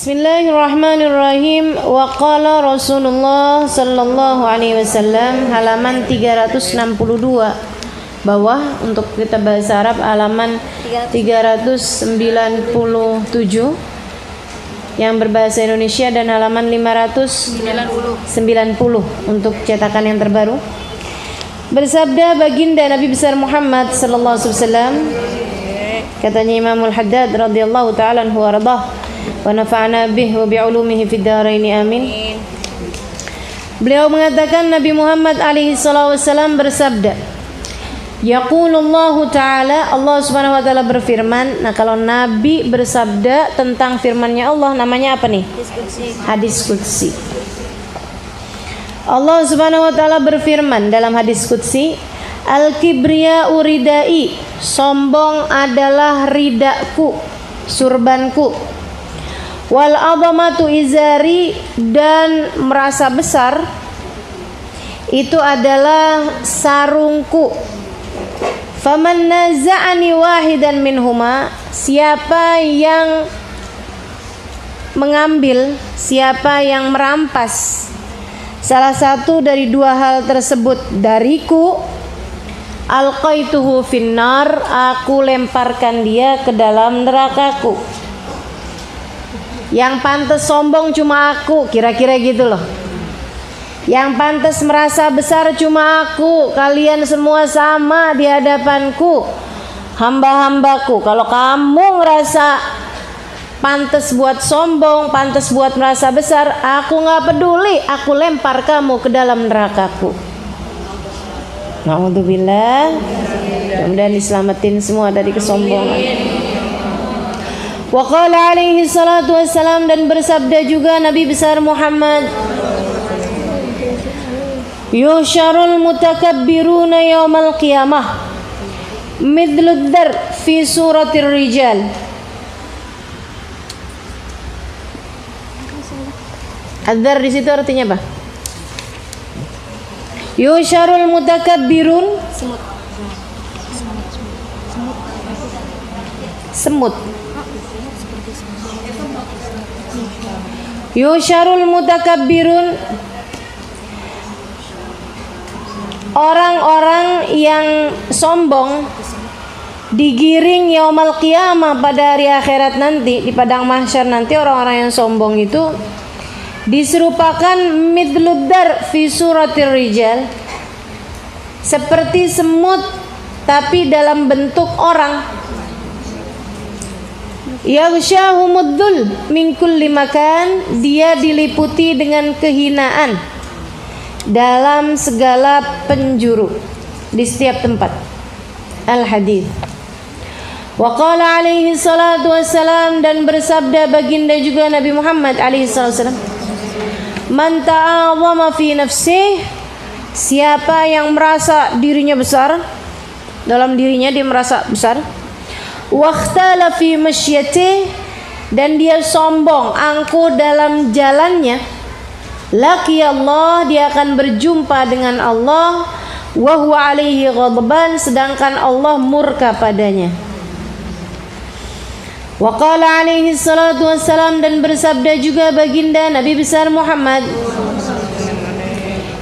Bismillahirrahmanirrahim. Wa qala Rasulullah sallallahu alaihi wasallam, halaman 362 bawah untuk kita bahasa Arab, halaman 397 yang berbahasa Indonesia, dan halaman 590 untuk cetakan yang terbaru. Bersabda baginda Nabi besar Muhammad sallallahu alaihi wasallam, katanya Imamul Haddad radhiyallahu ta'ala anhu warḍah, wa nafa'na bih wa bi'ulumihi fid dharain amin. Beliau mengatakan, Nabi Muhammad alaihi sallallahu wasallam bersabda, yaqulullahu ta'ala, Allah subhanahu wa ta'ala berfirman. Nah, kalau Nabi bersabda tentang firman-Nya Allah, namanya apa nih? Hadis qudsi. Allah subhanahu wa ta'ala berfirman dalam hadis qudsi, al-kibriya'u ridai, sombong adalah ridaku, surbanku. Wal azamatu izari, dan merasa besar itu adalah sarungku. Faman naza'ani wahidan minhuma, siapa yang mengambil, siapa yang merampas salah satu dari dua hal tersebut dariku, alqaituhu finnar, aku lemparkan dia ke dalam nerakaku. Yang pantas sombong cuma aku, kira-kira gitu loh. Yang pantas merasa besar cuma aku, kalian semua sama di hadapanku, hamba-hambaku. Kalau kamu ngerasa pantas buat sombong, pantas buat merasa besar, aku gak peduli, aku lempar kamu ke dalam nerakaku. Na'udzubillah. Mudah-mudahan diselamatin semua dari kesombongan. Wa qala alaihi salatu wassalam, dan bersabda juga Nabi besar Muhammad, yusyarul mutakabbiruna yaumal qiyamah midlud dar fi suratir rijal. Ad-dar di situ artinya apa? Yusyarul mutakabbirun, semut. Yusyarul mutakabbirun, orang-orang yang sombong digiring yaumal qiyamah, pada hari akhirat nanti, di padang mahsyar nanti, orang-orang yang sombong itu diserupakan midluddar fi suratir rijal, seperti semut tapi dalam bentuk orang. Yaghsyahumudzul min kulli makan, dia diliputi dengan kehinaan dalam segala penjuru, di setiap tempat. Al-hadits. Wa qala alaihi salatu wassalam, dan bersabda baginda juga Nabi Muhammad alaihi salatu wassalam, man ta'awama fi nafsih, siapa yang merasa dirinya besar, dalam dirinya dia merasa besar, wakhtala fi masyatih, dan dia sombong, angkuh dalam jalannya, laki Allah, dia akan berjumpa dengan Allah, wa huwa alaihi ghadban, sedangkan Allah murka padanya. Wa qala alaihi salatu wassalam, dan bersabda juga baginda Nabi besar Muhammad,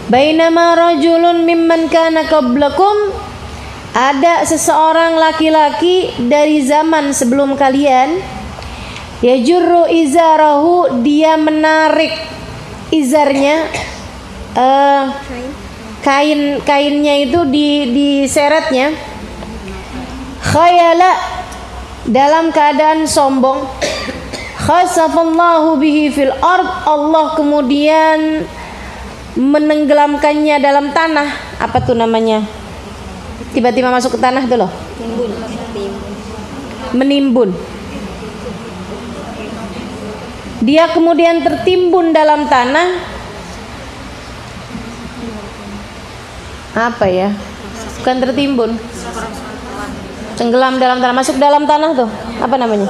bainama rajulun mimman kana qablakum, ada seseorang laki-laki dari zaman sebelum kalian, yajurru izarahu, dia menarik izarnya, kainnya itu diseretnya, khayala, dalam keadaan sombong, khasafallahu bihi fil ard, Allah kemudian menenggelamkannya dalam tanah. Apa tuh namanya? Tiba-tiba masuk ke tanah tuh loh. Menimbun. Dia kemudian tertimbun dalam tanah. Apa ya? Bukan tertimbun. Tenggelam dalam tanah, masuk dalam tanah tuh. Apa namanya?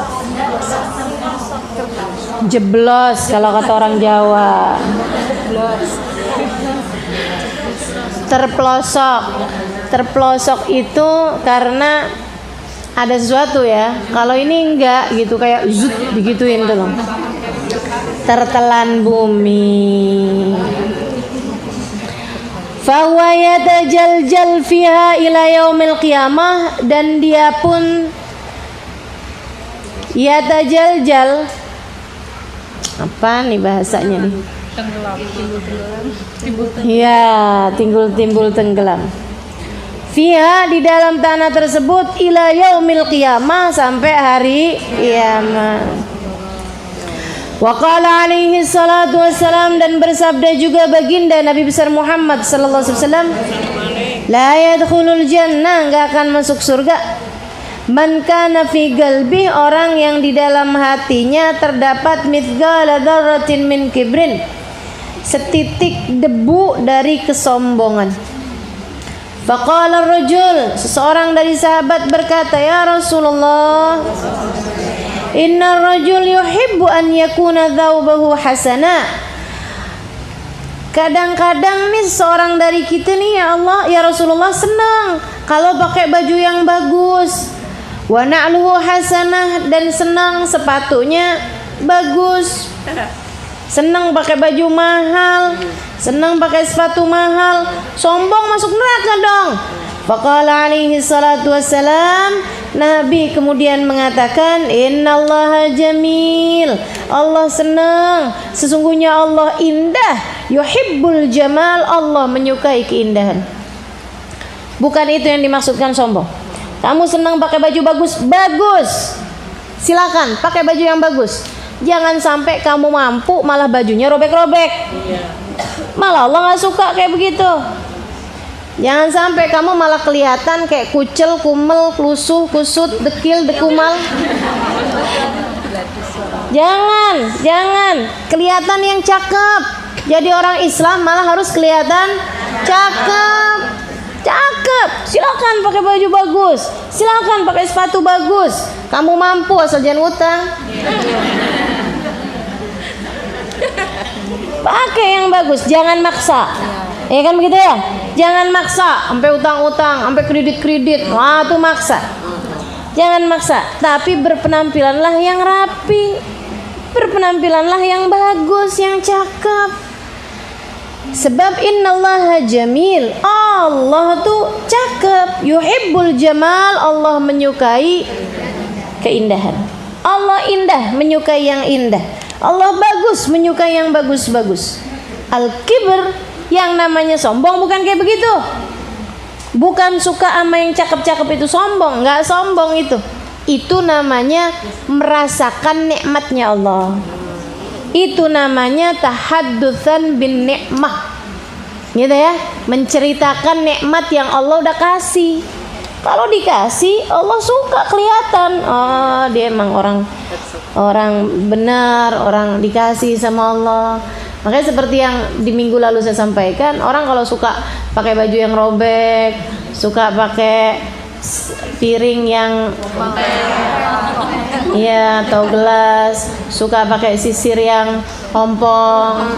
Jeblos kalau kata orang Jawa. Terpelosok. Terpelosok itu karena ada sesuatu ya. Kalau ini enggak gitu, kayak zut digituin tuh loh. tertelan bumi. Fahuwa yatajaljal fiha ila yaumil qiyamah, dan dia pun yatajaljal, apa nih bahasanya nih? Tenggelam, timbul tenggelam. Ya, timbul tenggelam. Fiha, di dalam tanah tersebut, ila yaumil qiyamah, sampai hari kiamat. Wa qala alaihi salatu wassalam, dan bersabda juga baginda Nabi besar Muhammad sallallahu alaihi wasallam, la yadkhulul jannah, enggak akan masuk surga, man kana fi qalbi, orang yang di dalam hatinya terdapat mithqala dzarratin min kibrin, setitik debu dari kesombongan. Faqala ar-rajul, seseorang dari sahabat berkata, ya Rasulullah, inna ar-rajul yuhibbu an yakuna thawbahu hasana. Kadang-kadang nih seorang dari kita nih, ya Allah, ya Rasulullah, senang kalau pakai baju yang bagus. Wa na'luhu hasanah, dan senang sepatunya bagus. Senang pakai baju mahal, senang pakai sepatu mahal, sombong masuk neraka dong. Faqala alaihi salatu wassalam, Nabi kemudian mengatakan, innallaha jamil, Allah senang, sesungguhnya Allah indah, yuhibbul jamal, Allah menyukai keindahan. Bukan itu yang dimaksudkan sombong. Kamu senang pakai baju bagus, bagus, silakan pakai baju yang bagus. Jangan sampai kamu mampu malah bajunya robek-robek. Malah Allah nggak suka kayak begitu. Jangan sampai kamu malah kelihatan kayak kucel, kumel, klusuh, kusut, dekil, dekumal. Jangan kelihatan yang cakep. Jadi orang Islam malah harus kelihatan cakep. Silakan pakai baju bagus, silakan pakai sepatu bagus. Kamu mampu, asal jangan utang. Pakai yang bagus, jangan maksa. Ya kan begitu ya? Jangan maksa sampai utang-utang, sampai kredit-kredit. Wah, itu maksa. Jangan maksa, tapi berpenampilanlah yang rapi. Berpenampilanlah yang bagus, yang cakep. Sebab innallaha jamil, Allah tuh cakep, yuhibbul jamal, Allah menyukai keindahan. Allah indah, menyukai yang indah. Allah bagus, menyukai yang bagus-bagus. Al-kibr, yang namanya sombong bukan kayak begitu. Bukan suka sama yang cakep-cakep itu sombong, enggak sombong itu. Itu namanya merasakan nikmatnya Allah. Itu namanya tahaddutsan bin nikmah. Gitu ya, menceritakan nikmat yang Allah udah kasih. Kalau dikasih, Allah suka kelihatan. Oh, dia emang orang benar, orang dikasih sama Allah. Makanya seperti yang di minggu lalu saya sampaikan, orang kalau suka pakai baju yang robek, suka pakai piring yang ya atau gelas, suka pakai sisir yang ompong,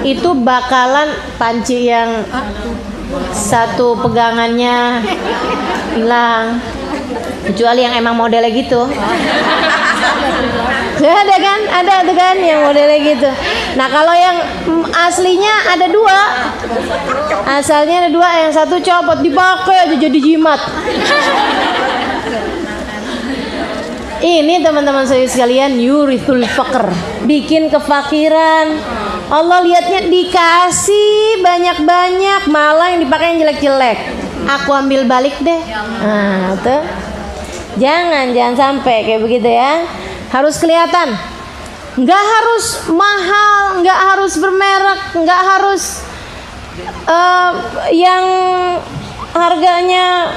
itu bakalan panci yang satu pegangannya hilang, kecuali yang emang modelnya gitu. Ada kan, ada tuh kan yang modelnya gitu. Nah kalau yang aslinya ada dua, asalnya ada dua, yang satu copot dipakai aja jadi jimat. Ini teman-teman saya sekalian, yurithul faqr, bikin kefakiran. Allah lihatnya dikasih banyak-banyak, malah yang dipakai yang jelek-jelek. Aku ambil balik deh. Nah, tuh. Jangan sampai kayak begitu ya. Harus kelihatan. Enggak harus mahal, enggak harus bermerek, enggak harus yang harganya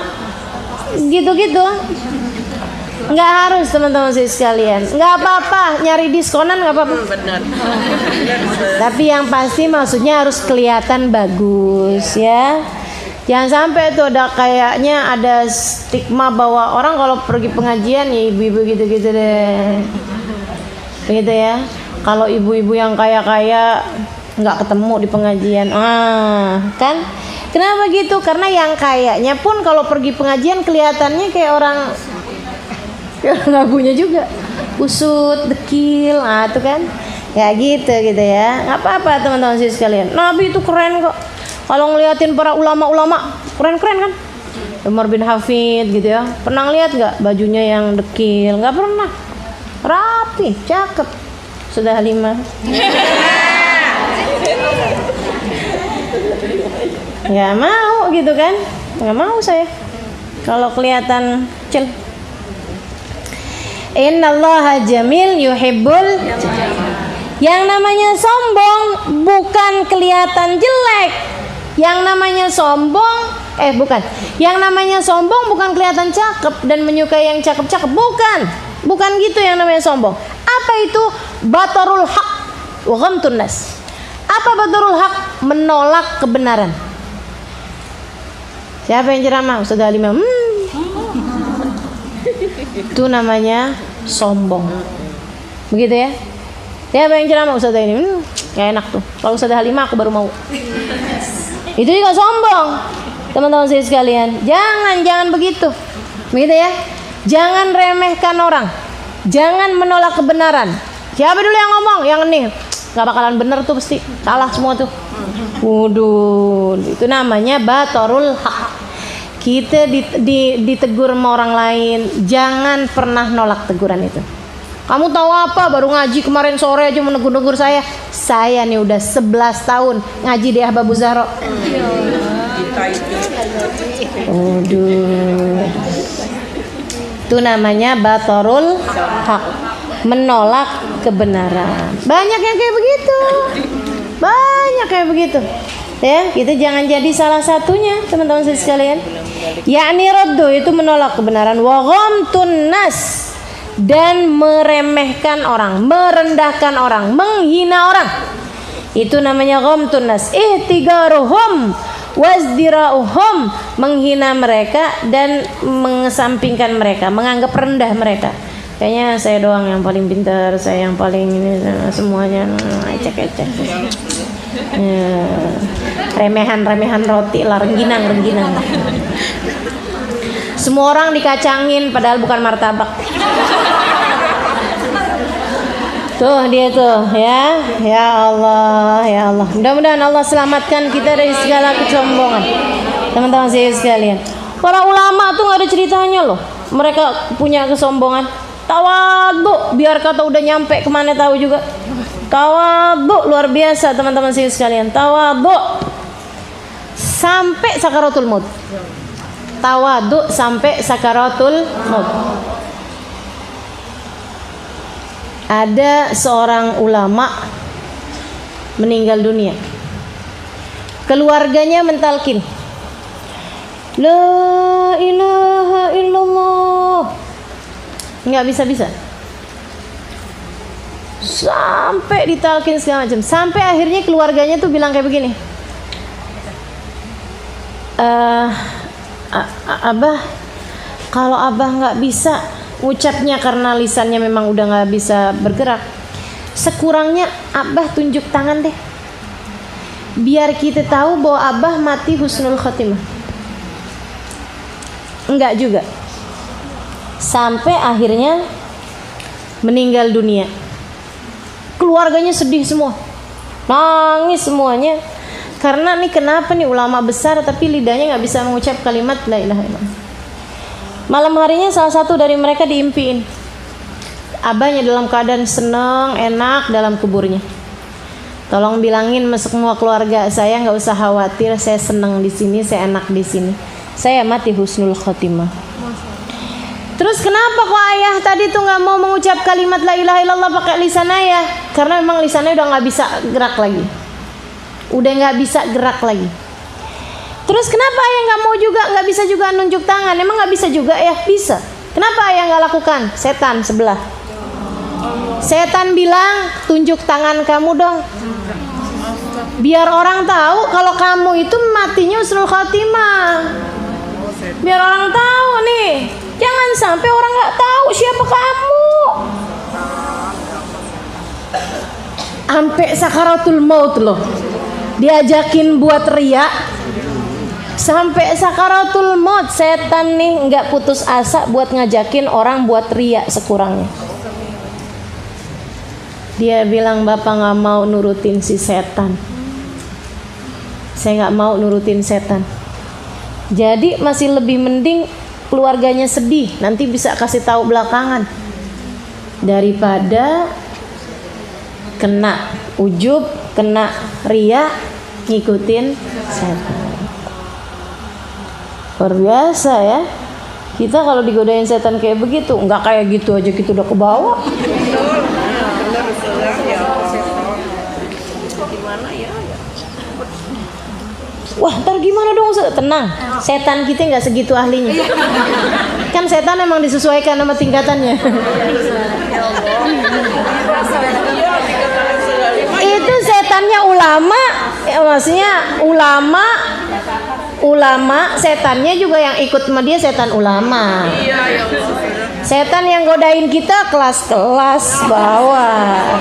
gitu-gitu. Enggak harus teman-teman saya sekalian. Enggak apa-apa, nyari diskonan enggak apa-apa. Benar. Tapi yang pasti maksudnya harus kelihatan bagus ya. Jangan sampai tuh kayaknya ada stigma bahwa orang kalau pergi pengajian ya ibu-ibu gitu-gitu deh. Begitu ya. Kalau ibu-ibu yang kaya-kaya nggak ketemu di pengajian. Kan? Kenapa gitu? Karena yang kayaknya pun kalau pergi pengajian kelihatannya kayak orang nggak punya juga. Kusut, dekil, itu kan. Gak gitu ya. Nggak apa-apa teman-teman sekalian. Nabi itu keren kok. Kalau ngeliatin para ulama-ulama keren-keren kan. Umar bin Hafid gitu ya. Pernah lihat nggak bajunya yang dekil? Nggak pernah. Rapi, cakep. Sudah 5. Nggak mau gitu kan? Nggak mau saya. Kalau kelihatan kecil. Innallaha jamil yuhibbul. Yang namanya sombong bukan kelihatan jelek. Yang namanya sombong bukan. Yang namanya sombong bukan kelihatan cakep dan menyukai yang cakep-cakep, bukan. Bukan gitu yang namanya sombong. Apa itu? Batarul haq wa ghamtun nas. Apa batarul haq? Menolak kebenaran. Siapa yang ceramah? Ustaz Halimah. Itu namanya sombong. Begitu ya? Siapa yang ceramah? Ustaz ini. Gak enak tuh. Kalau Ustaz Halimah aku baru mau. Itu juga sombong. Teman-teman saya sekalian, jangan begitu. Begitu ya? Jangan remehkan orang. Jangan menolak kebenaran. Siapa dulu yang ngomong? Yang ini nggak bakalan bener tuh, pasti salah semua tuh. Waduh, itu namanya batarul haq. Kita ditegur sama orang lain, jangan pernah nolak teguran itu. Kamu tahu apa? Baru ngaji kemarin sore aja menegur-negur saya. Saya nih udah 11 tahun ngaji di Ahbab Zahra. Waduh. Itu namanya batarul haq, menolak kebenaran. Banyak yang kayak begitu. Banyak kayak begitu. Ya, kita jangan jadi salah satunya, teman-teman sekalian. Yakni raddu itu menolak kebenaran, wa ghamtun nas, dan meremehkan orang, merendahkan orang, menghina orang. Itu namanya ghamtun nas. Ihtigaruhum wazdira'uhum, menghina mereka dan mengesampingkan mereka, menganggap rendah mereka. Kayaknya saya doang yang paling pintar, saya yang paling ini, semuanya ecek-ecek. Ya, remehan roti lah, rengginang. Semua orang dikacangin padahal bukan martabak. Tuh dia tuh ya. Ya Allah. Mudah-mudahan Allah selamatkan kita dari segala kesombongan. Teman-teman saya sekalian, para ulama tuh nggak ada ceritanya loh. Mereka punya kesombongan. Tawadhu, biar kata udah nyampe kemana tahu juga. Tawadhu luar biasa teman-teman saya sekalian. Tawadhu sampai sakaratul maut. Tawadhu sampai sakaratul maut. Ada seorang ulama meninggal dunia. Keluarganya mentalkin, la ilaha illallah. Nggak bisa. Sampai ditalkin segala macam. Sampai akhirnya keluarganya tuh bilang kayak begini, Abah, kalau Abah nggak bisa ucapnya karena lisannya memang udah nggak bisa bergerak, sekurangnya Abah tunjuk tangan deh, biar kita tahu bahwa Abah mati husnul khotimah. Enggak juga. Sampai akhirnya meninggal dunia. Keluarganya sedih semua, nangis semuanya. Karena nih kenapa nih ulama besar tapi lidahnya nggak bisa mengucap kalimat la ilaha illallah. Malam harinya salah satu dari mereka diimpiin abahnya dalam keadaan senang, enak dalam kuburnya. Tolong bilangin semua keluarga saya nggak usah khawatir, saya senang di sini, saya enak di sini, saya mati husnul khotimah. Terus kenapa kok ayah tadi tuh nggak mau mengucap kalimat la ilaha illallah pakai lisan ayah? Karena memang lisannya udah nggak bisa gerak lagi, udah nggak bisa gerak lagi. Terus kenapa ayah nggak bisa juga nunjuk tangan? Emang nggak bisa juga ya? Bisa. Kenapa ayah nggak lakukan? Setan sebelah. Setan bilang, tunjuk tangan kamu dong, biar orang tahu kalau kamu itu matinya husnul khotimah. Biar orang tahu nih. Jangan sampai orang nggak tahu siapa kamu. Sampai sakaratul maut loh, diajakin buat riak. Sampai sakaratul maut setan nih nggak putus asa buat ngajakin orang buat riak sekurangnya. Dia bilang, bapak nggak mau nurutin si setan. Saya nggak mau nurutin setan. Jadi masih lebih mending keluarganya sedih, nanti bisa kasih tahu belakangan, daripada kena ujub, kena ria, ngikutin setan. Luar biasa ya. Kita kalau digodain setan kayak begitu, nggak kayak gitu aja kita udah ke bawah. Wah, ntar gimana dong? Tenang, setan kita nggak segitu ahlinya. Kan setan emang disesuaikan sama tingkatannya. Itu setannya ulama, ya, maksudnya ulama, setannya juga yang ikut sama dia setan ulama. Setan yang godain kita kelas-kelas bawah.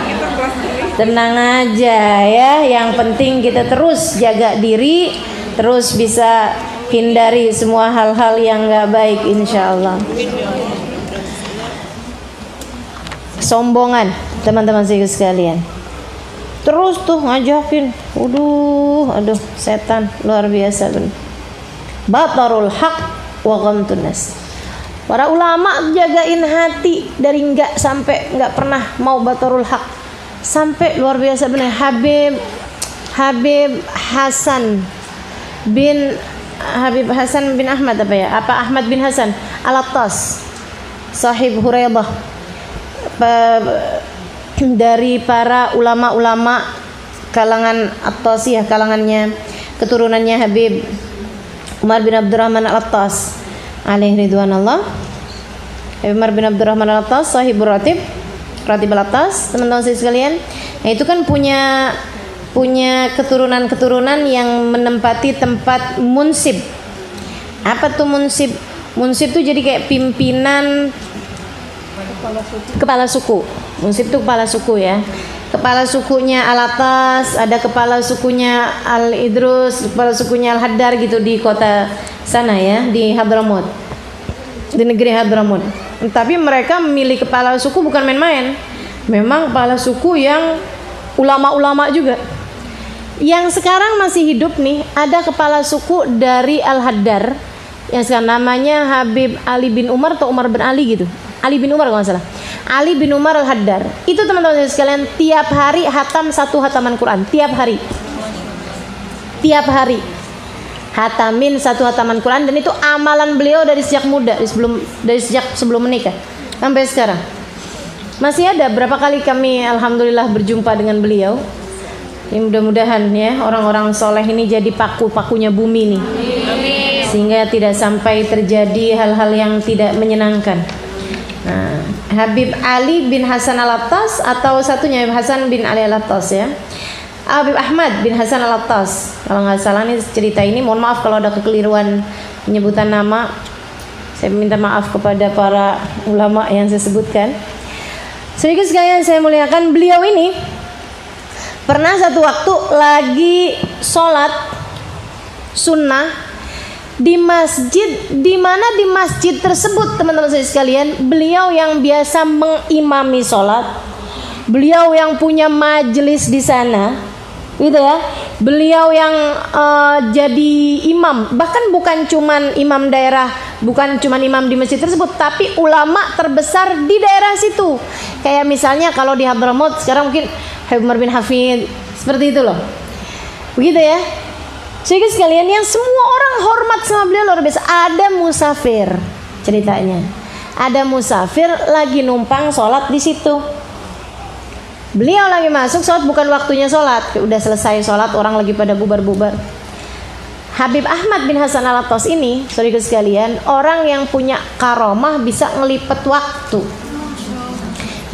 Tenang aja ya, yang penting kita terus jaga diri, terus bisa hindari semua hal-hal yang gak baik, insya Allah. Sombongan, teman-teman sekalian. Terus tuh ngajakin, aduh setan luar biasa bener. Batarul haq wa ghamtun nas. Para ulama jagain hati dari enggak sampai enggak pernah mau batarul haq. Sampai luar biasa benar. Habib Hasan bin Ahmad Ahmad bin Hasan Al-Attas, sahib Huraidah, dari para ulama-ulama kalangan Attasiyah, kalangannya keturunannya Habib Umar bin Abdurrahman Al-Attas alaihi ridwanallah. Habib Umar bin Abdurrahman Al-Attas, sahibur ratib Al-Attas, teman-teman sekalian. Nah, itu kan punya keturunan-keturunan yang menempati tempat munsib. Apa tuh munsib? Munsib tuh jadi kayak pimpinan kepala suku. Munsib tuh kepala suku ya. Kepala sukunya Al-Attas, ada kepala sukunya Al-Idrus, kepala sukunya Al-Haddar gitu di kota sana ya, di Hadramaut, di negeri Hadramaut. Tapi mereka memilih kepala suku bukan main-main. Memang kepala suku yang ulama-ulama juga. Yang sekarang masih hidup nih, ada kepala suku dari Al-Haddar yang sekarang namanya Habib Ali bin Umar atau Umar bin Ali gitu. Ali bin Umar kalau nggak salah. Ali bin Umar Al-Haddar. Itu teman-teman sekalian tiap hari hatam 1 hataman Quran, tiap hari. Tiap hari. Hatamin 1 hataman Quran, dan itu amalan beliau dari sejak muda, dari sejak sebelum menikah sampai sekarang. Masih ada berapa kali kami alhamdulillah berjumpa dengan beliau. Ya, mudah-mudahan ya orang-orang soleh ini jadi paku-pakunya bumi nih. Sehingga tidak sampai terjadi hal-hal yang tidak menyenangkan. Nah, Habib Ali bin Hasan Al-Attas atau satunya Habib Hasan bin Ali Al-Attas ya. Habib Ahmad bin Hasan Al-Attas, kalau nggak salah nih cerita ini, mohon maaf kalau ada kekeliruan penyebutan nama, saya minta maaf kepada para ulama yang saya sebutkan. Sedikit sekalian saya muliakan, beliau ini pernah satu waktu lagi sholat sunnah di masjid, di mana di masjid tersebut teman-teman saya sekalian, beliau yang biasa mengimami sholat, beliau yang punya majelis di sana, gitu ya. Beliau yang jadi imam, bahkan bukan cuman imam daerah, bukan cuman imam di masjid tersebut, tapi ulama terbesar di daerah situ. Kayak misalnya kalau di Hadramaut sekarang mungkin Habib Umar bin Hafid, seperti itu loh. Begitu ya. Jadi sekalian yang semua orang hormat sama beliau luar biasa. Ada musafir ceritanya. Ada musafir lagi numpang sholat di situ. Beliau lagi masuk sholat, bukan waktunya sholat, udah selesai sholat, orang lagi pada bubar-bubar. Habib Ahmad bin Hasan Al-Attas ini, saudara sekalian, orang yang punya karomah bisa ngelipet waktu.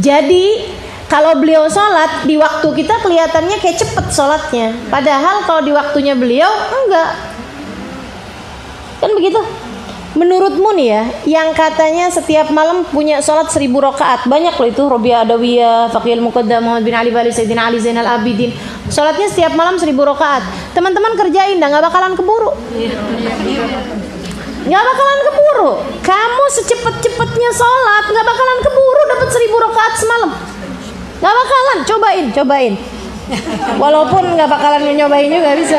Jadi kalau beliau sholat di waktu kita kelihatannya kayak cepet sholatnya, padahal kalau di waktunya beliau enggak. Kan begitu. Menurutmu nih ya, yang katanya setiap malam punya sholat 1000 rakaat, banyak loh itu, Robiah Adawiyah, Faqihul Muqaddam, Muhammad bin Ali Bali, Sayyidina Ali Zainal Abidin, sholatnya setiap malam 1000 rakaat. Teman-teman kerjain dah, nggak bakalan keburu. Nggak bakalan keburu. Kamu secepet-cepetnya sholat, nggak bakalan keburu dapat 1000 rakaat semalam. Nggak bakalan, cobain. Walaupun nggak bakalan nyobain juga bisa.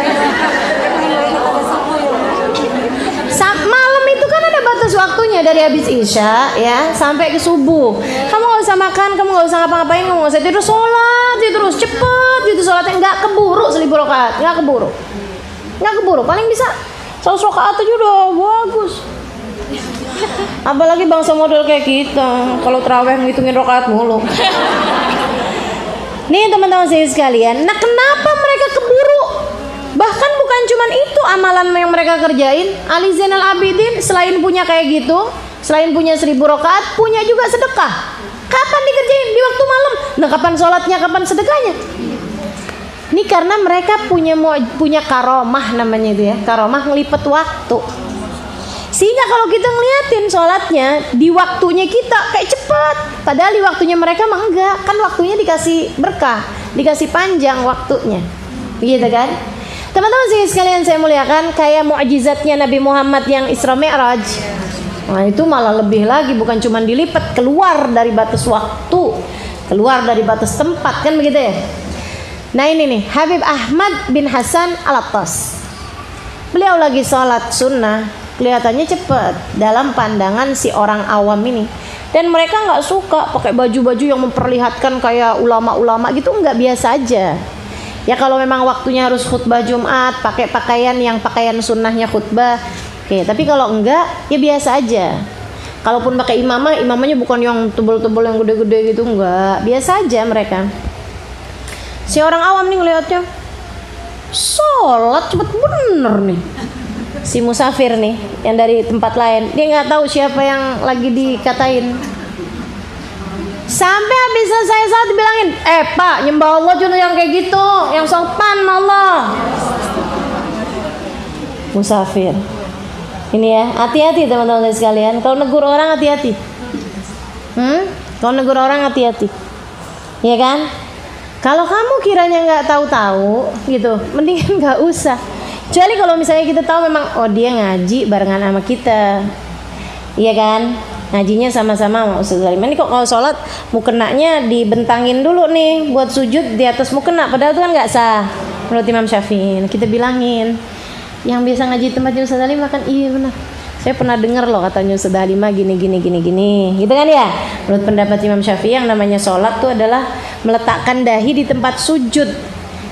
Malam itu kan ada batas waktunya dari habis isya ya sampai ke subuh. Kamu nggak usah makan, kamu nggak usah ngapa-ngapain, kamu nggak usah tidur, sholat terus cepet gitu sholatnya, nggak keburu 1000 rakaat, nggak keburu, paling bisa 100 rakaat aja udah bagus. Apalagi bangsa model kayak kita, kalau terawih ngitungin rakaat mulu. Nih teman-teman saya sekalian, nah kenapa mereka keburu? Bahkan bukan cuman itu amalan yang mereka kerjain. Ali Zainal Abidin selain punya kayak gitu, selain punya 1000 rakaat, punya juga sedekah. Kapan dikerjain? Di waktu malam. Nah kapan sholatnya, kapan sedekahnya? Ini karena mereka punya karomah namanya itu ya, karomah ngelipet waktu. Sehingga kalau kita ngeliatin sholatnya di waktunya kita kayak cepat, padahal di waktunya mereka mah enggak. Kan waktunya dikasih berkah, dikasih panjang waktunya, begitu kan? Teman-teman sekalian saya muliakan, kayak mukjizatnya Nabi Muhammad yang Isra Mi'raj. Nah itu malah lebih lagi, bukan cuma dilipat, keluar dari batas waktu, keluar dari batas tempat, kan begitu ya? Nah ini nih Habib Ahmad bin Hasan Al-Attas. Beliau lagi sholat sunnah, kelihatannya cepat dalam pandangan si orang awam ini. Dan mereka nggak suka pakai baju-baju yang memperlihatkan kayak ulama-ulama gitu, nggak, biasa aja. Ya kalau memang waktunya harus khutbah Jumat, pakai pakaian yang pakaian sunnahnya khutbah, oke. Tapi kalau enggak, ya biasa aja. Kalaupun pakai imamahnya bukan yang tebel-tebel yang gede-gede gitu, enggak, biasa aja mereka. Si orang awam nih ngeliatnya, sholat cepet bener nih. Si musafir nih, yang dari tempat lain, dia nggak tahu siapa yang lagi dikatain. Sampai habis selesai saat dibilangin, Pak, nyembah Allah cuma yang kayak gitu, yang sopan Allah. Musafir. Ini ya, hati-hati teman-teman sekalian. Kalau negur orang hati-hati. Kalau negur orang hati-hati. Ya kan? Kalau kamu kiranya nggak tahu-tahu gitu, mendingan nggak usah. Kecuali kalau misalnya kita tahu memang, oh dia ngaji barengan sama kita, iya kan? Ngajinya sama-sama sama Ustaz Zalim. Ini kok kalau sholat mukenanya dibentangin dulu nih buat sujud di atas mukena, padahal itu kan nggak sah menurut Imam Syafi'i. Kita bilangin, yang biasa ngaji tempatnya Ustaz Zalim kan, iya benar. Saya pernah dengar loh katanya Ustaz Zalim gini, gitu kan ya? Menurut pendapat Imam Syafi'i yang namanya sholat tuh adalah meletakkan dahi di tempat sujud.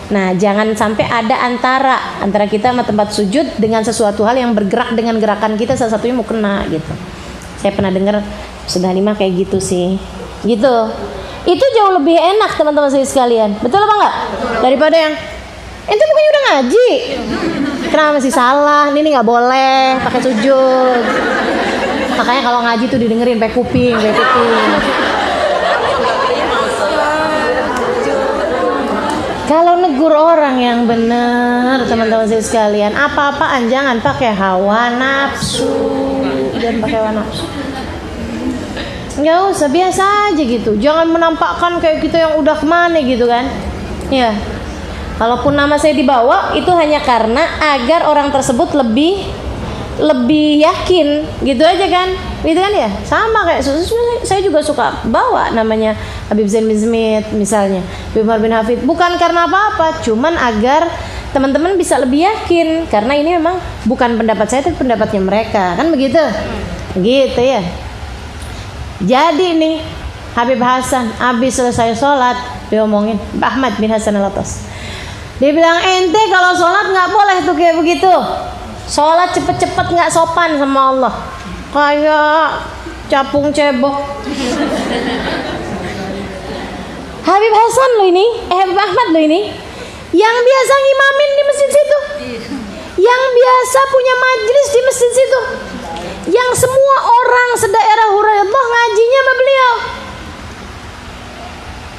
Nah, jangan sampai ada antara kita sama tempat sujud dengan sesuatu hal yang bergerak dengan gerakan kita, salah satunya mukena gitu. Saya pernah dengar sudah 5 kayak gitu sih. Gitu. Itu jauh lebih enak teman-teman saya sekalian. Betul apa enggak? Daripada yang ente bukannya udah ngaji. Kenapa masih salah? Ini enggak boleh pakai sujud. Makanya kalau ngaji tuh didengerin pakai kuping, pakai kuping. Kalau negur orang yang benar, teman-teman saya sekalian, apa-apaan jangan pakai hawa nafsu. Jangan pakai hawa nafsu. Nggak usah, biasa aja gitu. Jangan menampakkan kayak kita yang udah kemana gitu kan. Ya. Kalaupun nama saya dibawa, itu hanya karena agar orang tersebut lebih yakin, gitu aja kan. Gitu kan ya. Sama kayak saya juga suka bawa namanya Habib Zain bin Smith misalnya, Habib Umar bin Hafid, bukan karena apa-apa, cuman agar teman-teman bisa lebih yakin, karena ini memang bukan pendapat saya tapi pendapatnya mereka, kan begitu? Gitu ya. Jadi nih Habib Hasan habis selesai sholat, dia omongin Ahmad bin Hasan Al-Attas, dia bilang, ente kalau sholat nggak boleh tuh kayak begitu, sholat cepet-cepet nggak sopan sama Allah, kayak capung cebok. Habib Hasan lo ini, Habib Ahmad lo ini, yang biasa ngimamin di masjid situ, yang biasa punya majlis di masjid situ, yang semua orang sedaerah Hurairah ngajinya sama beliau,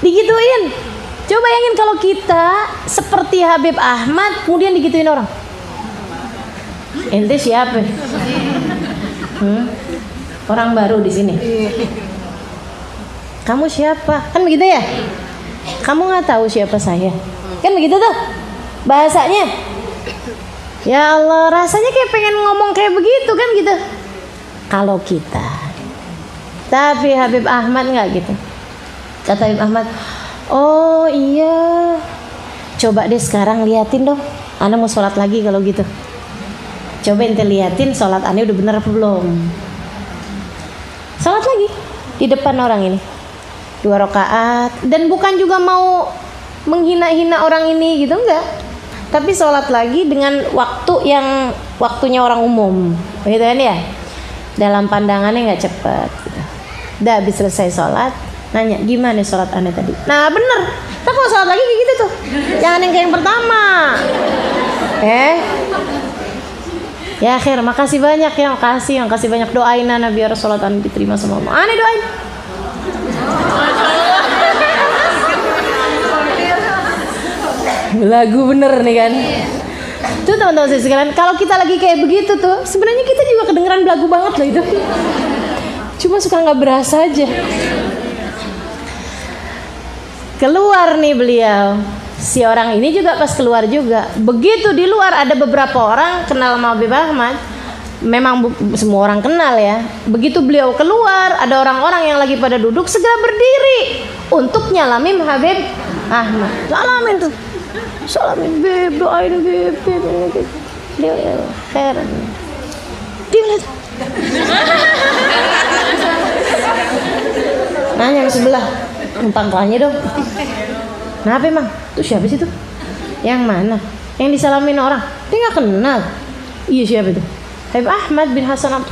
digituin. Coba bayangin kalau kita seperti Habib Ahmad kemudian digituin orang. Ente siapa? Orang baru di sini. Kamu siapa? Kan begitu ya? Kamu nggak tahu siapa saya? Kan begitu tuh bahasanya. Ya Allah, rasanya kayak pengen ngomong kayak begitu kan gitu. Kalau kita. Tapi Habib Ahmad nggak gitu. Kata Habib Ahmad, Oh iya. Coba deh sekarang liatin dong. Ana mau sholat lagi kalau gitu. Coba ente liatin sholat Ana udah bener apa belum. Sholat lagi di depan orang ini 2 rakaat. Dan bukan juga mau menghina-hina orang ini gitu, enggak. Tapi sholat lagi dengan waktu yang waktunya orang umum, gitu kan ya. Dalam pandangannya nggak cepat. Gitu. Udah habis selesai sholat, nanya gimana sholat Anda tadi. Nah bener. Tapi kalau sholat lagi kayak gitu tuh, jangan yang kayak yang pertama. Ya akhir, makasih banyak ya, makasih banyak, doain Ana biar sholat Anda diterima sama Allah. Ana doain. Lagu bener nih kan. Tuh teman-teman saya sekalian, kalau kita lagi kayak begitu tuh, sebenarnya kita juga kedengeran belagu banget loh itu. Cuma suka nggak berasa aja. Keluar nih beliau. Si orang ini juga pas keluar juga. Begitu di luar ada beberapa orang kenal sama Habib Ahmad. Memang semua orang kenal ya. Begitu beliau keluar, ada orang-orang yang lagi pada duduk segera berdiri untuk nyalamin Habib Ahmad. Salamin tuh. Salamin Beb, doain Beb. Dia heran. Dia lihat. Nanya yang sebelah, numpang tanya dong. Kenapa emang? Tuh siapa sih tuh? Yang mana? Yang disalamin orang? Dia nggak kenal. Iya siapa itu? Habib Ahmad bin Hasan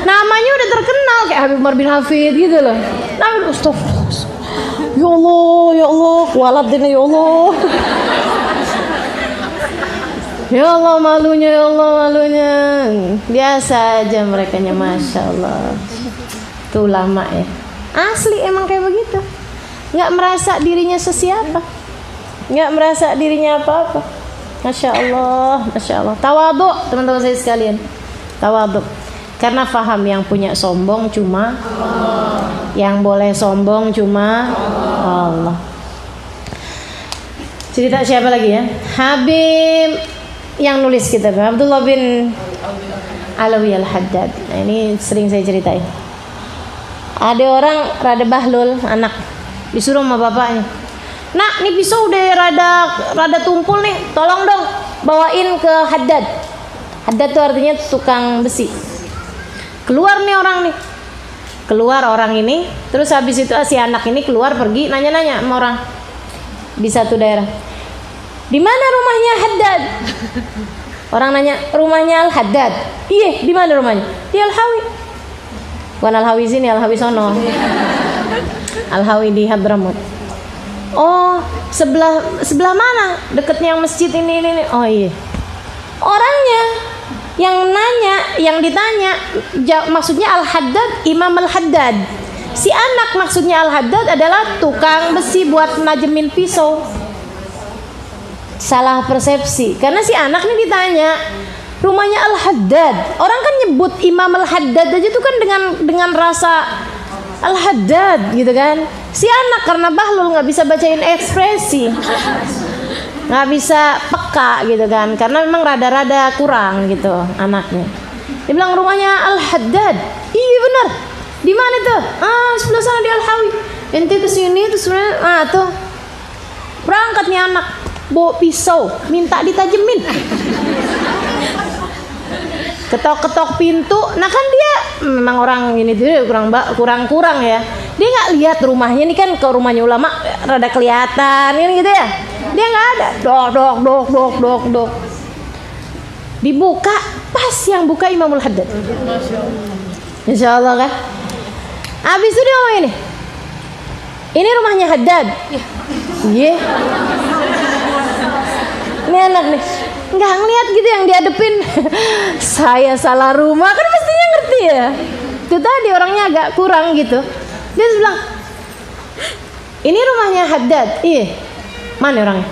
namanya udah terkenal kayak Habib Umar bin Hafid gitu loh. Namanya astagfirullah. Ya Allah, kualat deh ya Allah. Ya Allah malunya, ya Allah malunya. Biasa aja merekanya, masya Allah. Tuh ulama ya. Asli emang kayak begitu. Nggak merasa dirinya sesiapa, nggak merasa dirinya apa-apa. Masya Allah, masya Allah. Tawaduk teman-teman saya sekalian. Tawaduk. Karena faham yang punya sombong cuma Allah. Yang boleh sombong cuma Allah. Cerita siapa lagi ya? Habib yang nulis kitab Abdullah bin Alawi Al-Haddad. Nah, ini sering saya ceritain. Ada orang rada bahlul, anak disuruh sama bapaknya, nak nih pisau udah rada tumpul nih, tolong dong bawain ke Haddad. Haddad itu artinya tukang besi. Keluar nih orang nih, keluar orang ini, terus habis itu si anak ini keluar pergi nanya-nanya sama orang di satu daerah, di mana rumahnya Haddad? Orang nanya, rumahnya Al-Haddad. Iya, di mana rumahnya? Di Al-Hawi. Bukan Al-Hawi sini, Al-Hawi sono. Al-Hawi di Hadramut. Oh, sebelah mana? Dekatnya yang masjid ini. Oh iya. Orangnya yang nanya, yang ditanya, maksudnya Al-Haddad, Imam Al-Haddad. Si anak maksudnya Al-Haddad adalah tukang besi buat najemin pisau. Salah persepsi. Karena si anak nih ditanya, rumahnya Al-Haddad. Orang kan nyebut Imam Al-Haddad aja tuh kan dengan rasa Al-Haddad gitu kan. Si anak karena bahlul nggak bisa bacain ekspresi, nggak bisa peka gitu kan, karena memang rada-rada kurang gitu anaknya. Dia bilang rumahnya Al-Haddad. Iya benar. Di mana tuh? Sebelah sana di Al-Hawi. Ente kesini terus tuh berangkat nih anak bawa pisau minta ditajemin. Ketok-ketok pintu. Nah kan dia memang orang ini tuh kurang ya. Dia nggak lihat rumahnya nih kan, ke rumahnya ulama rada kelihatan kan gitu ya. Dia nggak ada. Dok. Dibuka, pas yang buka Imamul Haddad. Insya Allah kan. Habis itu dia ngomong ini rumahnya Haddad. Iya. Ini anak nih nggak ngeliat gitu yang dihadepin. Saya salah rumah kan mestinya ngerti ya. Itu tadi orangnya agak kurang gitu. Dia bilang ini rumahnya Haddad. Iya. Mana orangnya?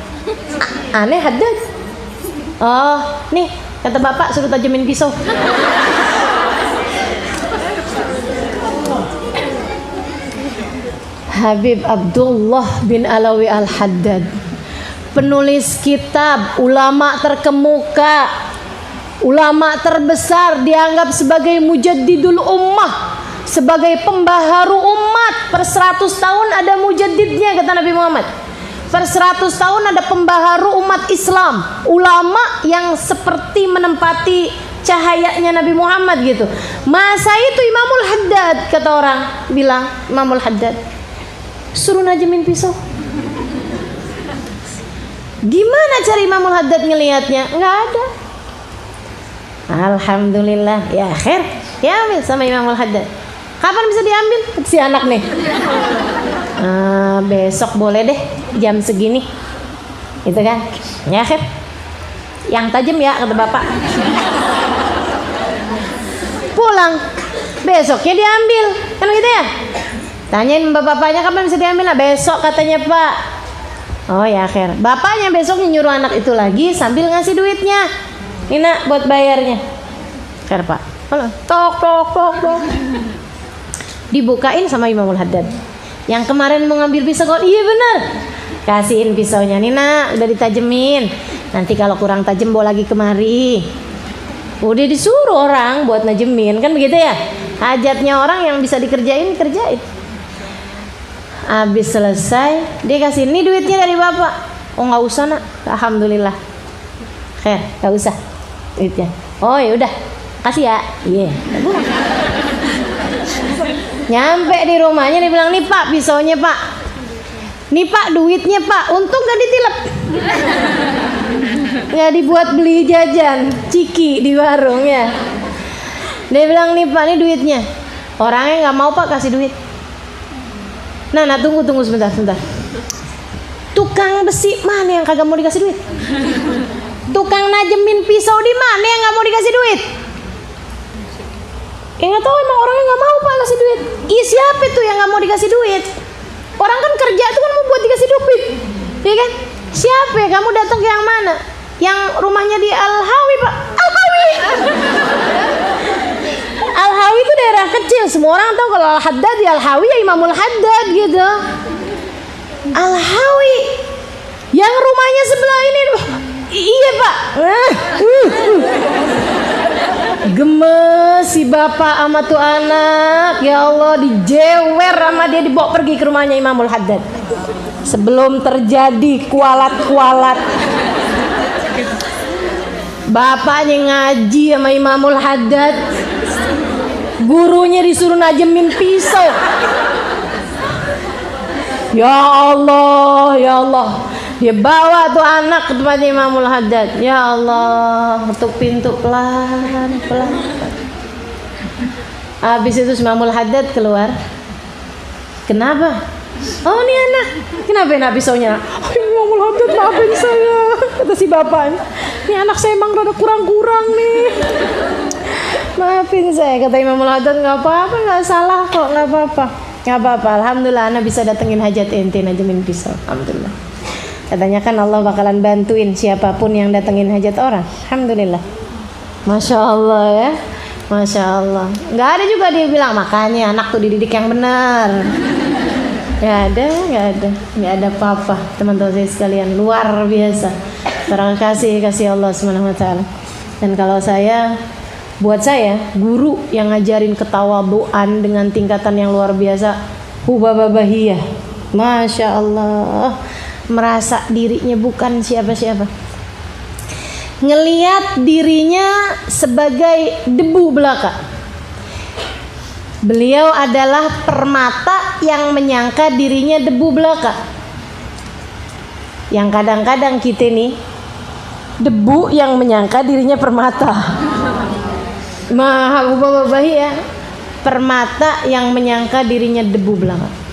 Aneh Haddad. Oh nih kata bapak suruh tajemin pisau. Habib Abdullah bin Alawi Al-Haddad, penulis kitab, ulama terkemuka, ulama terbesar, dianggap sebagai mujaddidul ummah, sebagai pembaharu umat. Per 100 tahun ada mujaddidnya, kata Nabi Muhammad. Per 100 tahun ada pembaharu umat Islam, ulama yang seperti menempati cahayanya Nabi Muhammad gitu. Masa itu Imamul Haddad, kata orang bilang, Imamul Haddad suruh najemin pisau. Gimana cara Imamul Haddad ngelihatnya? Nggak ada. Alhamdulillah, ya akhir diambil sama Imamul Haddad. Kapan bisa diambil? Si anak nih. Besok boleh deh jam segini, gitu kan? Ya akhir, yang tajam ya, kata bapak. Pulang, besoknya diambil, kan gitu ya? Tanyain bapak-bapaknya kapan bisa diambil? Nah, besok katanya pak. Oh ya akhir, bapaknya besoknya nyuruh anak itu lagi sambil ngasih duitnya. Ini nak buat bayarnya. Akhir pak, halo, tok. Dibukain sama Imamul Haddad. Yang kemarin mau ngambil pisau, iya benar. Kasihin pisaunya, nih nak, udah ditajemin. Nanti kalau kurang tajem bawa lagi kemari. Udah disuruh orang buat najemin, kan begitu ya? Hajatnya orang yang bisa dikerjain, kerjain. Habis selesai, dia kasih, ini duitnya dari bapak. Oh nggak usah nak, alhamdulillah. Nggak usah duitnya. Oh ya udah, kasih ya. Iya. Nyampe di rumahnya dia bilang, nih pak pisaunya pak, nih pak duitnya pak. Untung gak ditilep, nggak dibuat beli jajan ciki di warung ya. Dia bilang, nih pak nih duitnya. Orangnya nggak mau pak kasih duit. Nah tunggu sebentar. Tukang besi mana yang kagak mau dikasih duit? Tukang najemin pisau di mana yang nggak mau dikasih duit? Nggak tahu, emang orangnya nggak mau pak kasih duit. Siapa itu yang nggak mau dikasih duit? Orang kan kerja itu kan mau buat dikasih duit, ya kan? Siapa ya? Kamu datang ke yang mana? Yang rumahnya di Al-Hawi pak? Al-Hawi. Al-Hawi itu daerah kecil, semua orang tahu kalau Al-Haddad di Al-Hawi ya Imamul Haddad gitu. Al-Hawi yang rumahnya sebelah ini. Iya pak. Gemes si bapak sama tuh anak, ya Allah, dijewer sama dia, dibawa pergi ke rumahnya Imamul Haddad sebelum terjadi kualat. Bapaknya ngaji sama Imamul Haddad, gurunya disuruh najemin pisau. Ya Allah, dia bawa tuh anak ke tempatnya Imamul Haddad. Ya Allah, ketuk pintu pelan. Habis itu Imamul Haddad keluar. Kenapa? Oh ini anak. Kenapa nak pisaunya? Oh, Imamul Haddad maafin saya, kata si bapak. Ini anak saya emang rada kurang nih. Maafin saya, kata Imamul Haddad. Nggak apa-apa, nggak salah kok, nggak apa-apa. Alhamdulillah, anak bisa datengin hajat ente najemin pisau. Alhamdulillah. Katanya kan Allah bakalan bantuin siapapun yang datengin hajat orang. Alhamdulillah. Masya Allah ya, Masya Allah. Nggak ada juga dia bilang makanya anak tuh dididik yang benar. Nggak ada apa-apa. Teman-teman saya sekalian, luar biasa. Terima kasih Allah Subhanahu Wa Taala. Dan kalau buat saya guru yang ngajarin ketawaduan dengan tingkatan yang luar biasa, hubababahiyah, Masya Allah. Merasa dirinya bukan siapa-siapa, ngelihat dirinya sebagai debu belaka. Beliau adalah permata yang menyangka dirinya debu belaka. Yang kadang-kadang kita nih debu yang menyangka dirinya permata. Mahabubabahi ya, permata yang menyangka dirinya debu belaka.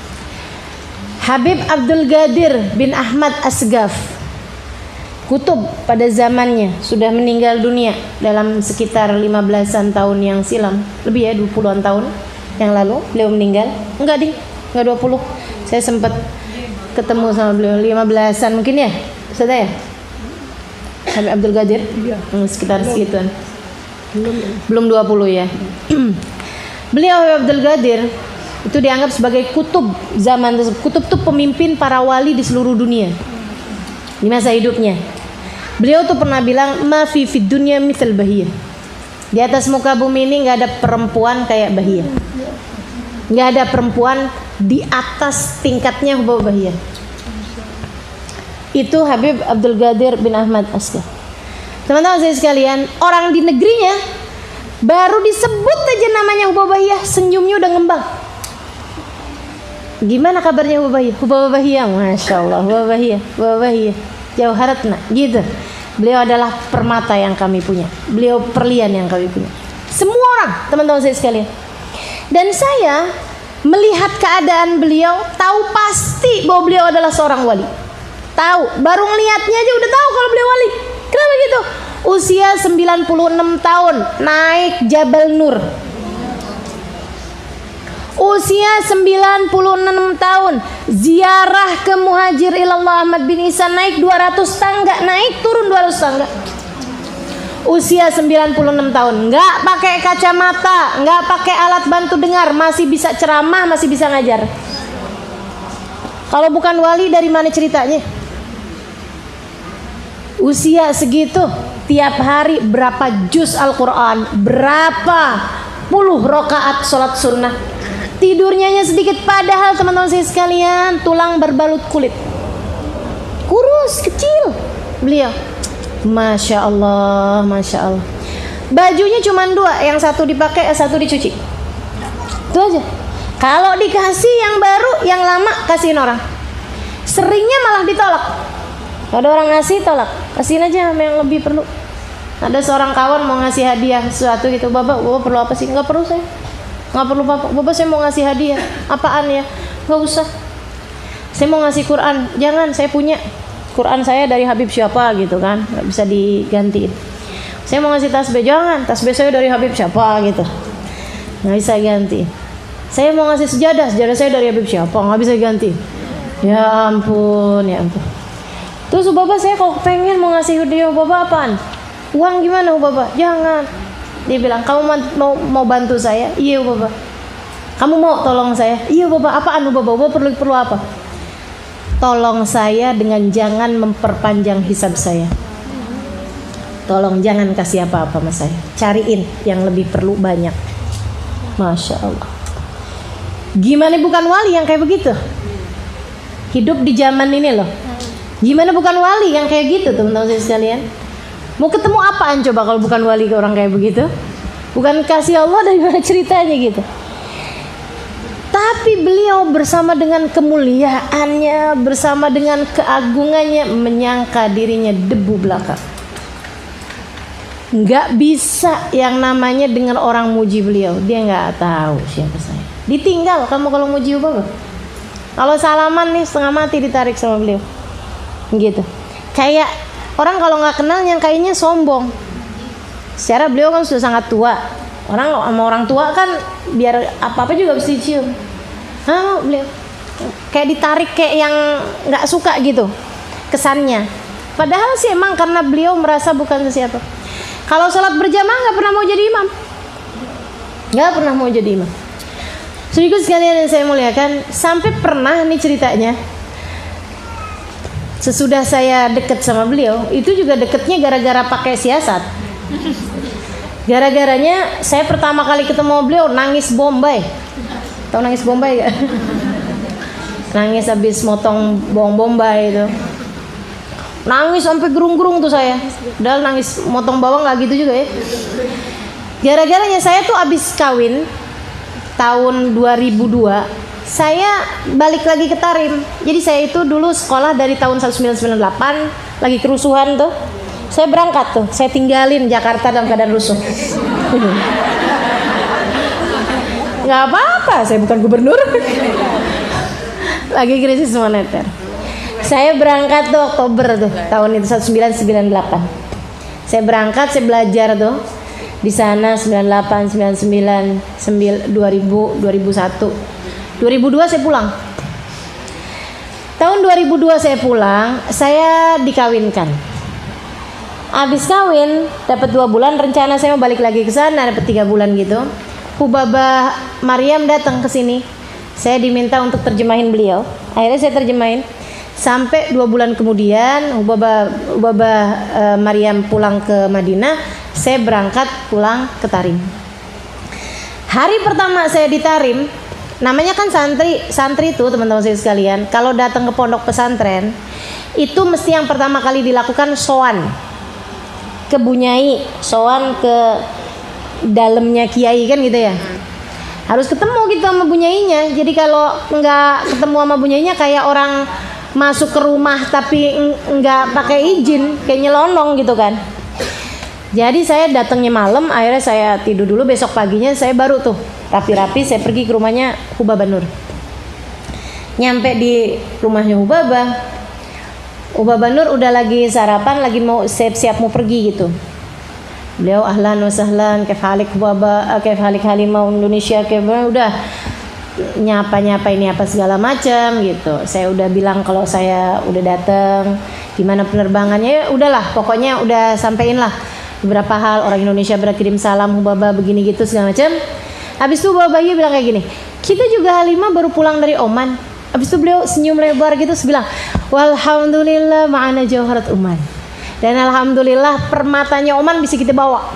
Habib Abdul Qadir bin Ahmad Asghaf, kutub pada zamannya, sudah meninggal dunia dalam sekitar 15-an tahun yang silam. Lebih ya, 20-an tahun yang lalu beliau meninggal. Enggak 20. Saya sempat ketemu sama beliau 15-an mungkin ya, sudah ya? Habib Abdul Qadir? Sekitar segituan. Belum 20 ya. Beliau Habib Abdul Qadir itu dianggap sebagai kutub zaman tersebut. Kutub itu pemimpin para wali di seluruh dunia di masa hidupnya. Beliau tuh pernah bilang, ma fi fid dunya mithal bahiyah. Di atas muka bumi ini nggak ada perempuan kayak Bahiyah. Nggak ada perempuan di atas tingkatnya Hubabah Bahiyah. Itu Habib Abdul Qadir bin Ahmad Asgar. Teman-teman saya sekalian, orang di negerinya baru disebut aja namanya Hubabah Bahiyah, senyumnya udah ngembang. Gimana kabarnya Hubabah Bahiyah? Masya Allah, Hubabah Bahiyah, Jauharatna, gitu. Beliau adalah permata yang kami punya, beliau perlian yang kami punya. Semua orang, teman-teman saya sekalian. Dan saya melihat keadaan beliau, tahu pasti bahwa beliau adalah seorang wali. Tahu, baru ngelihatnya aja udah tahu kalau beliau wali. Kenapa gitu? Usia 96 tahun, naik Jabal Nur. Usia 96 tahun, ziarah ke Muhajir Ilallah Ahmad bin Isa, naik 200 tangga, naik turun 200 tangga. Usia 96 tahun, nggak pakai kacamata, nggak pakai alat bantu dengar, masih bisa ceramah, masih bisa ngajar. Kalau bukan wali, dari mana ceritanya? Usia segitu, tiap hari berapa juz Al-Quran, berapa puluh rakaat sholat sunnah. Tidurnya sedikit, padahal teman-teman saya sekalian tulang berbalut kulit, kurus kecil beliau. Masya Allah, Masya Allah. Bajunya cuma dua, yang satu dipakai, yang satu dicuci. Itu aja. Kalau dikasih yang baru, yang lama kasihin orang. Seringnya malah ditolak. Ada orang ngasih, tolak. Kasihin aja sama yang lebih perlu. Ada seorang kawan mau ngasih hadiah sesuatu gitu, bapak perlu apa sih? Nggak perlu saya. Nggak perlu bapak saya mau ngasih hadiah. Apaan ya? Nggak usah. Saya mau ngasih Quran. Jangan, saya punya Quran saya dari Habib siapa gitu kan, nggak bisa digantiin. Saya mau ngasih tasbih. Jangan, tasbih saya dari Habib siapa gitu, nggak bisa ganti. Saya mau ngasih sejadah saya dari Habib siapa, nggak bisa ganti. Ya ampun, ya ampun. Terus bapak saya kalau pengen mau ngasih hadiah bapak apaan? Uang gimana bapak? Jangan. Dia bilang, kamu mau bantu saya? Iya bapak. Kamu mau tolong saya? Iya bapak. Apaan bapak perlu apa? Tolong saya dengan jangan memperpanjang hisab saya. Tolong jangan kasih apa-apa sama saya. Cariin yang lebih perlu banyak. Masya Allah. Gimana bukan wali yang kayak begitu? Hidup di zaman ini loh. Gimana bukan wali yang kayak gitu teman-teman saya sekalian? Mau ketemu apaan coba kalau bukan wali ke orang kayak begitu? Bukan kasih Allah, dari mana ceritanya gitu? Tapi beliau bersama dengan kemuliaannya, bersama dengan keagungannya, menyangka dirinya debu belaka. Nggak bisa yang namanya dengan orang muji beliau. Dia nggak tahu siapa saya. Ditinggal kamu kalau muji bapak. Kalau salaman nih setengah mati ditarik sama beliau. Gitu. Kayak orang kalau nggak kenal yang kayaknya sombong. Secara beliau kan sudah sangat tua. Orang sama orang tua kan biar apa-apa juga bisa dicium. Beliau kayak ditarik, kayak yang nggak suka gitu kesannya. Padahal sih emang karena beliau merasa bukan siapa. Kalau sholat berjamaah nggak pernah mau jadi imam. Nggak pernah mau jadi imam. Sedikit sekalian yang saya muliakan, sampai pernah nih ceritanya. Sesudah saya deket sama beliau, itu juga deketnya gara-gara pakai siasat. Gara-garanya saya pertama kali ketemu beliau nangis Bombay. Tahu nangis Bombay gak? Nangis habis motong bawang Bombay itu. Nangis sampai gerung-gerung tuh saya. Padahal nangis motong bawang gak gitu juga ya. Gara-garanya saya tuh habis kawin tahun 2002. Saya balik lagi ke Tarim. Jadi saya itu dulu sekolah dari tahun 1998, lagi kerusuhan tuh. Saya berangkat tuh, saya tinggalin Jakarta dalam keadaan rusuh. Nggak apa-apa, saya bukan gubernur. Lagi krisis moneter. Saya berangkat tuh Oktober tuh, tahun itu 1998. Saya berangkat, saya belajar tuh di sana 98, 99, 2000, 2001. 2002 saya pulang. Tahun 2002 saya pulang, saya dikawinkan. Abis kawin dapat 2 bulan, rencana saya mau balik lagi ke sana dapat 3 bulan gitu. Hubabah Maryam datang ke sini. Saya diminta untuk terjemahin beliau. Akhirnya saya terjemahin. Sampai 2 bulan kemudian Hubabah Maryam pulang ke Madinah, saya berangkat pulang ke Tarim. Hari pertama saya di Tarim, Namanya kan santri itu teman-teman saya sekalian, kalau datang ke pondok pesantren itu mesti yang pertama kali dilakukan sowan ke bunyai, sowan ke dalamnya kiai kan gitu ya. Harus ketemu gitu sama bunyainya. Jadi kalau nggak ketemu sama bunyainya kayak orang masuk ke rumah tapi nggak pakai izin, kayak nyelonong gitu kan. Jadi saya datangnya malam, akhirnya saya tidur dulu, besok paginya saya baru tuh rapi-rapi saya pergi ke rumahnya Hubabah Nur. Nyampe di rumahnya Hubabah Nur udah lagi sarapan, lagi mau siap-siap mau pergi gitu. Beliau ahlan wa sahlan, kaif halik Hubabah, kaif halik Halimah Indonesia, kaif, udah nyapa ini apa segala macam gitu. Saya udah bilang kalau saya udah datang, gimana penerbangannya, ya udahlah pokoknya udah sampein lah beberapa hal, orang Indonesia berkirim salam Hubabah begini gitu segala macam. Habis itu Hubabah bilang kayak gini, kita juga Halimah baru pulang dari Oman. Habis itu beliau senyum lebar gitu, terus bilang, walhamdulillah ma'ana jawharat Oman, dan alhamdulillah permatanya Oman bisa kita bawa.